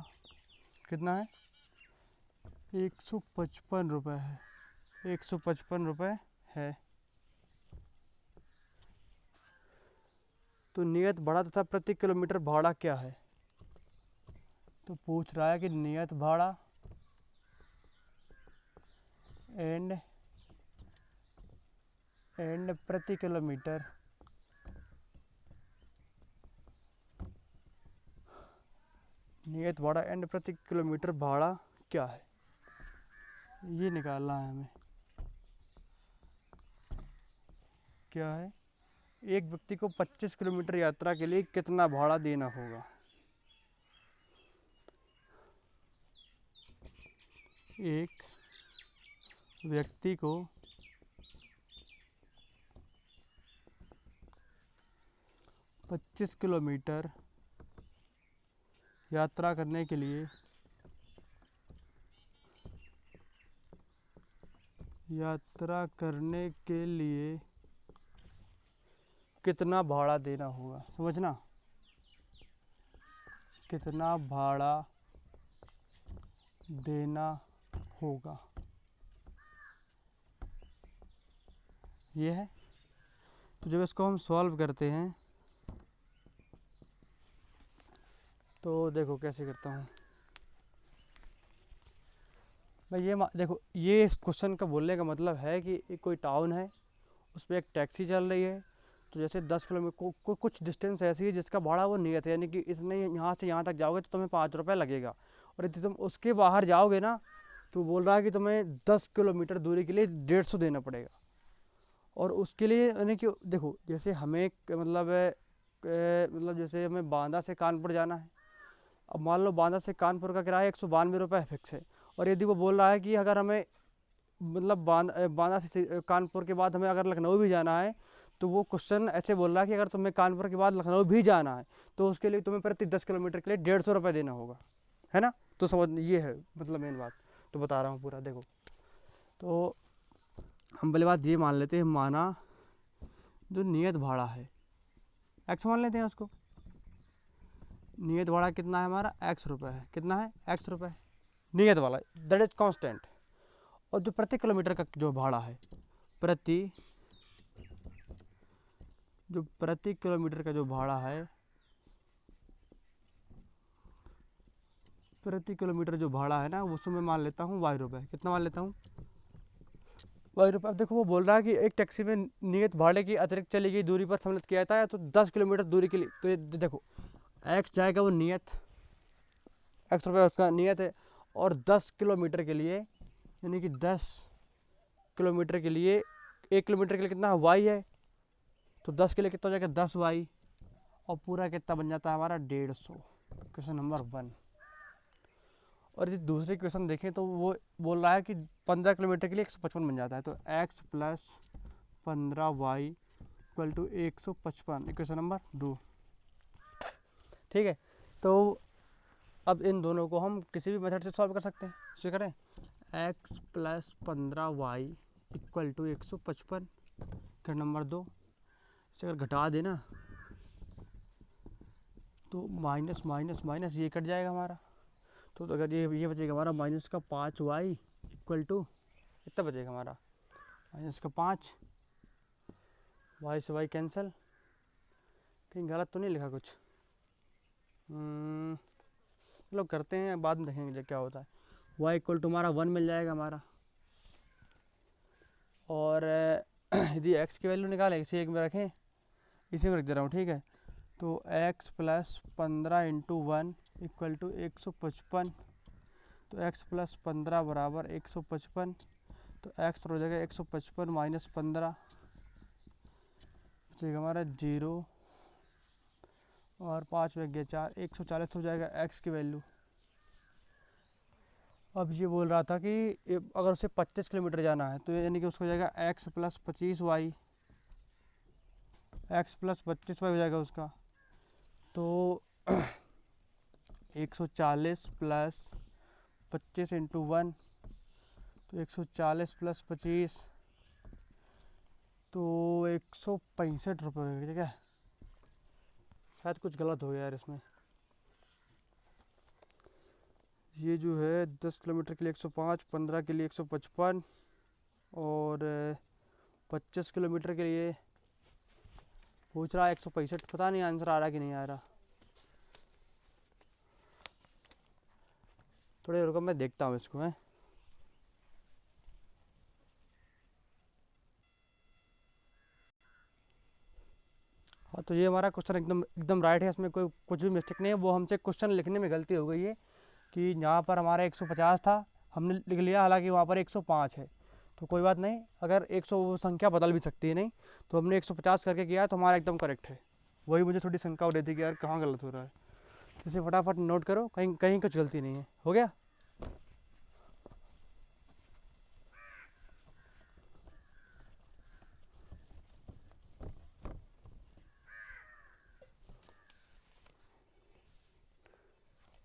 A: कितना है? 155 रुपये है। 155 रुपये है। तो नियत भाड़ा तथा प्रति किलोमीटर भाड़ा क्या है? तो पूछ रहा है कि नियत भाड़ा एंड प्रति किलोमीटर नियत भाड़ा एंड प्रति किलोमीटर भाड़ा क्या है, ये निकालना है हमें। क्या है? एक व्यक्ति को 25 किलोमीटर यात्रा के लिए कितना भाड़ा देना होगा? एक व्यक्ति को 25 किलोमीटर यात्रा करने के लिए कितना भाड़ा देना होगा? समझना, कितना भाड़ा देना होगा, ये है। तो जब इसको हम सॉल्व करते हैं तो देखो कैसे करता हूँ मैं। ये देखो, ये इस क्वेश्चन का बोलने का मतलब है कि एक कोई टाउन है, उस पर एक टैक्सी चल रही है। तो जैसे 10 किलोमीटर कुछ डिस्टेंस ऐसी है जिसका भाड़ा वो नियत है, यानी कि इतने यहाँ से यहाँ तक जाओगे तो तुम्हें 5 रुपये लगेगा। और यदि तुम उसके बाहर जाओगे ना, तो बोल रहा है कि तुम्हें 10 किलोमीटर दूरी के लिए 150 देना पड़ेगा। और उसके लिए यानी कि देखो, जैसे हमें मतलब जैसे हमें बांदा से कानपुर जाना है। अब मान लो बांदा से कानपुर का किराया 192 रुपये फिक्स है। और यदि वो बोल रहा है कि अगर हमें मतलब बांदा से कानपुर के बाद हमें अगर लखनऊ भी जाना है, तो वो क्वेश्चन ऐसे बोल रहा है कि अगर तुम्हें कानपुर के बाद लखनऊ भी जाना है तो उसके लिए तुम्हें प्रति 10 किलोमीटर के लिए 150 रुपये देना होगा। है ना। तो समझ ये है मतलब मेन बात, तो बता रहा हूँ पूरा। देखो तो हम पहले बात ये मान लेते हैं, माना जो नियत भाड़ा है एक्स मान लेते हैं उसको। नियत भाड़ा कितना है हमारा, एक्स रुपये है। कितना है, एक्स रुपये नियत वाला, दैट इज कांस्टेंट। और जो प्रति किलोमीटर का जो भाड़ा है, प्रति किलोमीटर का जो भाड़ा है, प्रति किलोमीटर जो भाड़ा है ना, उसको मैं मान लेता हूँ वाई रुपये। कितना मान लेता हूँ, वाई रुपये। अब देखो वो बोल रहा है कि एक टैक्सी में नियत भाड़े की अतिरिक्त चली गई दूरी पर सम्मिलित किया जाता है तो 10 किलोमीटर दूरी के लिए, तो ये देखो एक्स जाएगा वो नियत, एक्स रुपये उसका नियत है, और 10 किलोमीटर के लिए, यानी कि 10 किलोमीटर के लिए, 1 किलोमीटर के लिए कितना वाई है, तो 10 के लिए कितना हो जाएगा 10 वाई, और पूरा कितना बन जाता है हमारा 150। Question number 1। और यदि दूसरे क्वेश्चन देखें तो वो बोल रहा है कि 15 किलोमीटर के लिए 155 बन जाता है, तो x plus 15y equal to 155, question number 2। ठीक है, तो अब इन दोनों को हम किसी भी मेथड से सॉल्व कर सकते हैं। इसे करें x plus 15y equal to 155, question number 2। इसे अगर घटा देना तो माइनस माइनस माइनस ये कट जाएगा हमारा, तो अगर ये बचेगा हमारा माइनस का 5y इक्वल टू कितना बचेगा हमारा, माइनस का 5, y से y कैंसिल। कहीं गलत तो नहीं लिखा कुछ, चलो करते हैं, बाद में देखेंगे क्या होता है। y इक्वल टू हमारा 1 मिल जाएगा हमारा, और यदि x की वैल्यू निकालें, इसी एक में रखें, इसी में रख दे रहा हूँ। ठीक है, तो x plus 15 into 1 equal to 155, तो x प्लस 15 बराबर 155, तो x हो जाएगा 155 माइनस 15, बचेगा हमारा 0, और 5 में गया 4, 140 हो जाएगा x की वैल्यू। अब ये बोल रहा था कि अगर उसे 25 किलोमीटर जाना है तो यानी कि उसको हो जाएगा x plus 25y, x plus 25y हो जाएगा उसका, तो 140 प्लस 25 इंटू 1, तो 140 प्लस 25, तो 165 रुपये। ठीक है, शायद कुछ गलत हो गया यार इसमें, ये जो है 10 किलोमीटर के लिए 105, 15 के लिए 155, और 25 किलोमीटर के लिए पूछ रहा है 165। पता नहीं आंसर आ रहा कि नहीं आ रहा, थोड़ी रुको मैं देखता हूँ इसको है। हाँ, तो ये हमारा क्वेश्चन एकदम एकदम राइट है, इसमें कोई कुछ भी मिस्टेक नहीं है। वो हमसे क्वेश्चन लिखने में गलती हो गई है कि यहाँ पर हमारा 150 था, हमने लिख लिया, हालांकि वहाँ पर 105 है। तो कोई बात नहीं, अगर 100 संख्या बदल भी सकती है, नहीं तो हमने 150 करके किया है तो हमारा एकदम करेक्ट है। वही मुझे थोड़ी शंका हो रही थी कि यार कहाँ गलत हो रहा है, इसे फटाफट नोट करो, कहीं कहीं कुछ गलती नहीं है। हो गया,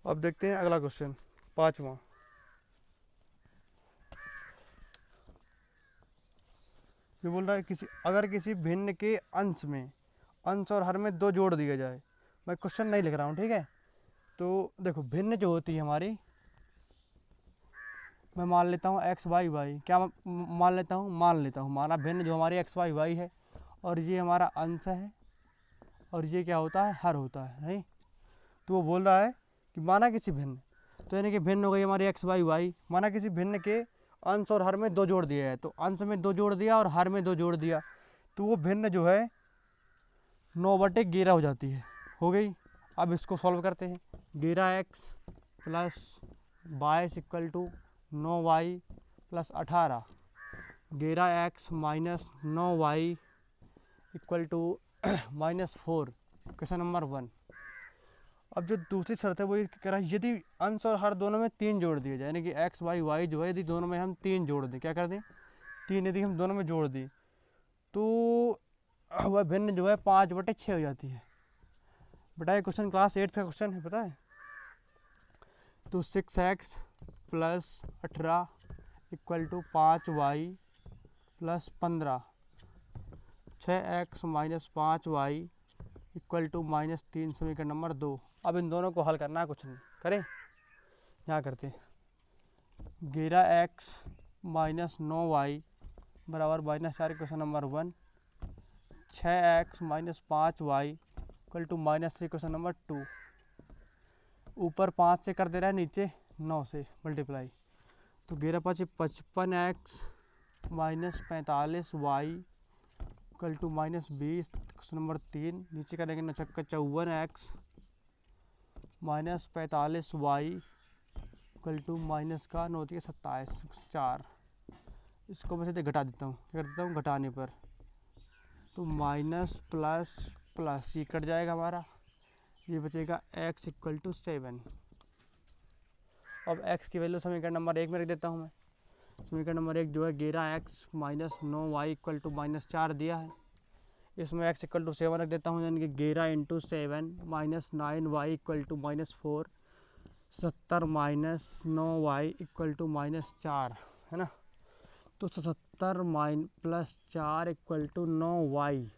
A: अब देखते हैं अगला क्वेश्चन, 5वां। ये बोल रहा है अगर किसी भिन्न के अंश में, अंश और हर में 2 जोड़ दिए जाए। मैं क्वेश्चन नहीं लिख रहा हूँ, ठीक है। तो देखो भिन्न जो होती है हमारी, मैं मान लेता हूँ एक्स वाई वाई, क्या मान लेता हूँ माना भिन्न जो हमारी एक्स वाई वाई है, और ये हमारा अंश है, और ये क्या होता है, हर होता है। नहीं, तो वो बोल रहा है कि माना किसी भिन्न, तो यानी कि भिन्न हो गई हमारी एक्स वाई वाई, माना किसी भिन्न के अंश और हर में 2 जोड़ दिया है, तो अंश में 2 जोड़ दिया और हर में 2 जोड़ दिया, तो वो भिन्न जो है 9/11 हो जाती है, हो गई। अब इसको सॉल्व करते हैं, 11x plus 22 equal to 9y plus 18, 11x minus 9y equal to -4, question number 1। अब जो दूसरी शर्त है वो ये कह रहा है यदि अंश और हर दोनों में 3 जोड़ दिए जाए, यानी कि एक्स वाई वाई जो है यदि दोनों में हम 3 जोड़ दें, क्या कर दें, 3 यदि हम दोनों में जोड़ दें तो वह भिन्न जो है 5/6 हो जाती है। बेटा ये क्वेश्चन क्लास 8 का क्वेश्चन है, पता है। तो 6x plus 18 equal to 5y plus 15। 6x minus 5y equal to -3, समीकरण नंबर 2। अब इन दोनों को हल करना है, कुछ नहीं करें, यहाँ करते 11x माइनस 9y बराबर -4, equation number 1। 6x minus 5y equal to -3, equation number 2। ऊपर 5 से कर दे रहा है, नीचे 9 से मल्टीप्लाई। तो 11 5 55x minus 45y equal to -20, question number 3। नीचे करेंगे 9 छक्का 54x minus 45y equal to minus का 9 के 27, 4। इसको मैं सीधे घटा देता हूँ, क्या कर देता हूँ घटाने पर, तो माइनस प्लस प्लस ये कट जाएगा हमारा, ये बचेगा x इक्वल टू 7। अब x की वैल्यू समीकरण नंबर 1 में रख देता हूँ मैं। समीकरण नंबर 1 जो है 11x minus 9y equal to -4 दिया है, इसमें x इक्वल टू 7 रख देता हूँ, यानी कि 11 into 7 minus 9y equal to -4, 70 minus 9y equal to -4, है ना। तो 70 प्लस 4 इक्वल टू 9y,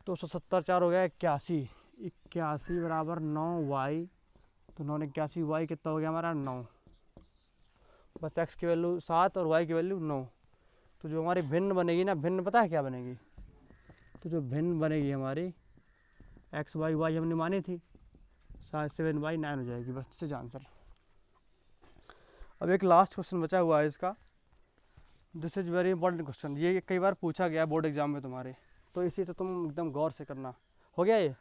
A: तो 70 4 हो गया 81, 81 बराबर 9y, तो 9 81 y कितना हो गया हमारा 9। बस x की वैल्यू 7 और y की वैल्यू 9। तो जो हमारी भिन्न बनेगी ना, भिन्न पता है क्या बनेगी, तो जो भिन्न बनेगी हमारी x y y हमने मानी थी 7 by 9 हो जाएगी, बस इससे आंसर। अब एक लास्ट क्वेश्चन बचा हुआ है इसका, this is very important question, ये कई बार पूछा गया बोर्ड एग्जाम में तुम्हारे, तो इसी से तुम एकदम गौर से करना। हो गया ये,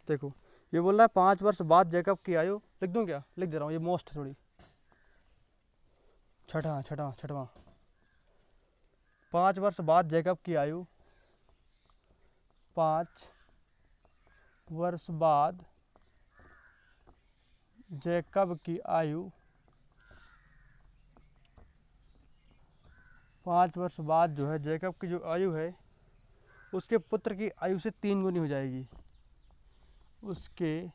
A: देखो ये बोल रहा है 5 वर्ष बाद जैकब की आयु, लिख दूं क्या, लिख दे रहा हूँ, ये मोस्ट है थोड़ी, छठवां 5 वर्ष बाद जैकब की आयु, 5 वर्ष बाद जैकब की आयु, 5 वर्ष बाद जो है जैकब की जो आयु है उसके पुत्र की आयु से 3 गुनी हो जाएगी, उसके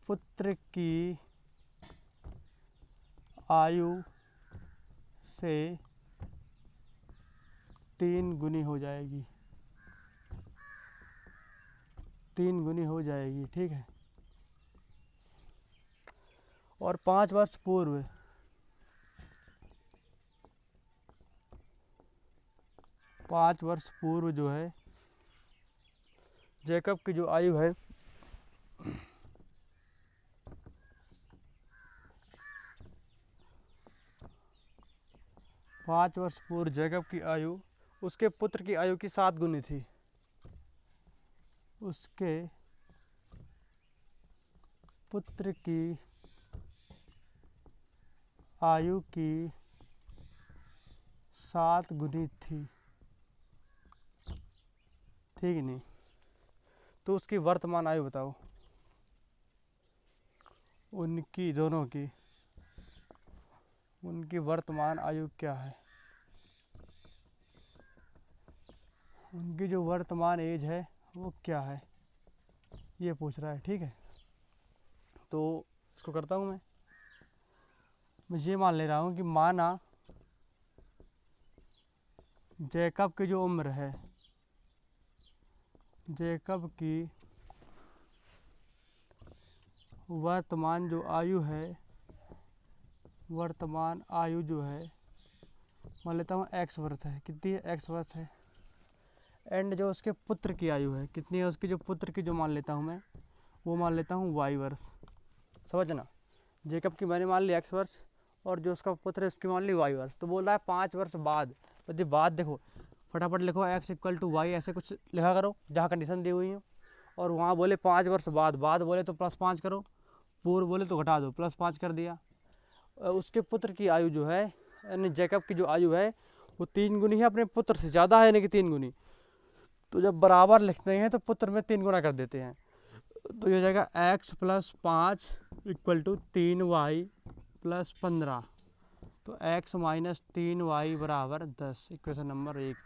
A: पुत्र की आयु से 3 गुनी हो जाएगी, 3 गुनी हो जाएगी, ठीक है। और 5 वर्ष पूर्व, 5 वर्ष पूर्व जो है जैकब की जो आयु है, पाँच वर्ष पूर्व जैकब की आयु उसके पुत्र की आयु की 7 गुनी थी, उसके पुत्र की आयु की 7 गुनी थी, ठीक है नहीं। तो उसकी वर्तमान आयु बताओ, उनकी दोनों की, उनकी वर्तमान आयु क्या है, उनकी जो वर्तमान एज है वो क्या है, ये पूछ रहा है, ठीक है। तो इसको करता हूँ मैं ये मान ले रहा हूँ कि माना जैकब की जो उम्र है, जैकब की वर्तमान जो आयु है, वर्तमान आयु जो है मान लेता हूँ x वर्ष है, कितनी है x वर्ष है, एंड जो उसके पुत्र की आयु है कितनी है, उसके जो पुत्र की जो मान लेता हूँ मैं वो मान लेता हूँ y वर्ष, समझना। जैकब की मैंने मान ली x वर्ष और जो उसका पुत्र है उसकी मान ली y वर्ष। तो बोल रहा है 5 वर्ष बाद, यदि बाद देखो फटाफट लिखो x इक्वल टू वाई, ऐसे कुछ लिखा करो जहाँ कंडीशन दी हुई हो, और वहाँ बोले 5 वर्ष बाद, बाद बोले तो +5 करो, पूर्व बोले तो घटा दो, +5 कर दिया। उसके पुत्र की आयु जो है यानी जैकब की जो आयु है वो 3 गुनी है, अपने पुत्र से ज़्यादा है यानी कि 3 गुनी। तो जब बराबर लिखते हैं तो पुत्र में 3 गुना कर देते हैं, तो ये हो जाएगा x + 5 इक्वल टू 3y + 15 तो x माइनस 3y बराबर 10, इक्वेशन नंबर 1।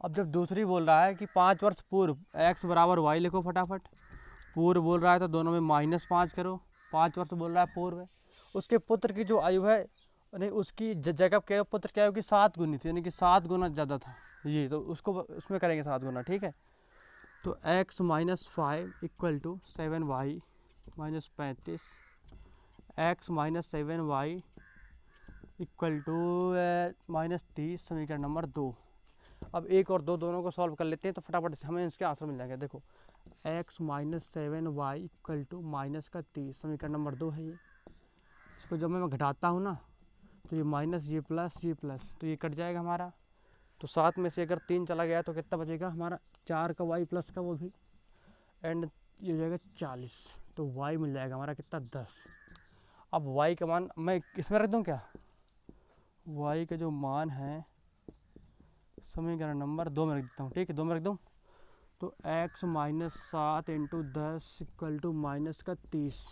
A: अब जब दूसरी बोल रहा है कि 5 वर्ष पूर्व x बराबर y लिखो फटाफट। पूर्व बोल रहा है तो दोनों में -5 करो। 5 वर्ष बोल रहा है पूर्व है। उसके पुत्र की जो आयु है, नहीं उसकी जैकब के पुत्र की आयु की 7 गुनी थी, यानी कि 7 गुना ज़्यादा था ये, तो उसको उसमें करेंगे 7 गुना, ठीक है। तो x minus 5 equal to 7y minus 35, x minus 7y equal to -30, समीकरण नंबर 2। अब 1 और 2 दोनों को सॉल्व कर लेते हैं तो फटाफट से हमें इसके आंसर मिल जाएंगे। देखो x minus 7y equal to -30, समीकरण नंबर 2 है ये। इसको जब मैं घटाता हूँ ना, तो ये माइनस ये प्लस तो ये कट जाएगा हमारा। तो 7 में से अगर 3 चला गया तो कितना बचेगा हमारा, 4 का y प्लस का वो भी, एंड ये हो जाएगा 40। तो y मिल जाएगा हमारा कितना, 10। अब y का मान मैं इसमें रख दूँ क्या, y का जो मान है समीकरण नंबर 2 में रख देता हूँ, ठीक है, 2 में रख दूँ। तो x minus 7 into 10 equal to -30,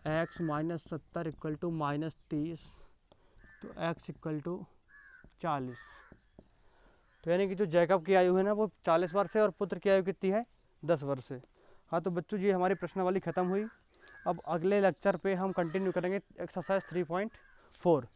A: x minus 70 equal to -30, तो x इक्वल टू 40। तो यानी कि जो जैकब की आयु है ना वो 40 वर्ष है और पुत्र की आयु कितनी है, 10 वर्ष है। हाँ तो बच्चों ये हमारी प्रश्नावली ख़त्म हुई। अब अगले लेक्चर पे हम कंटिन्यू करेंगे एक्सरसाइज 3.4।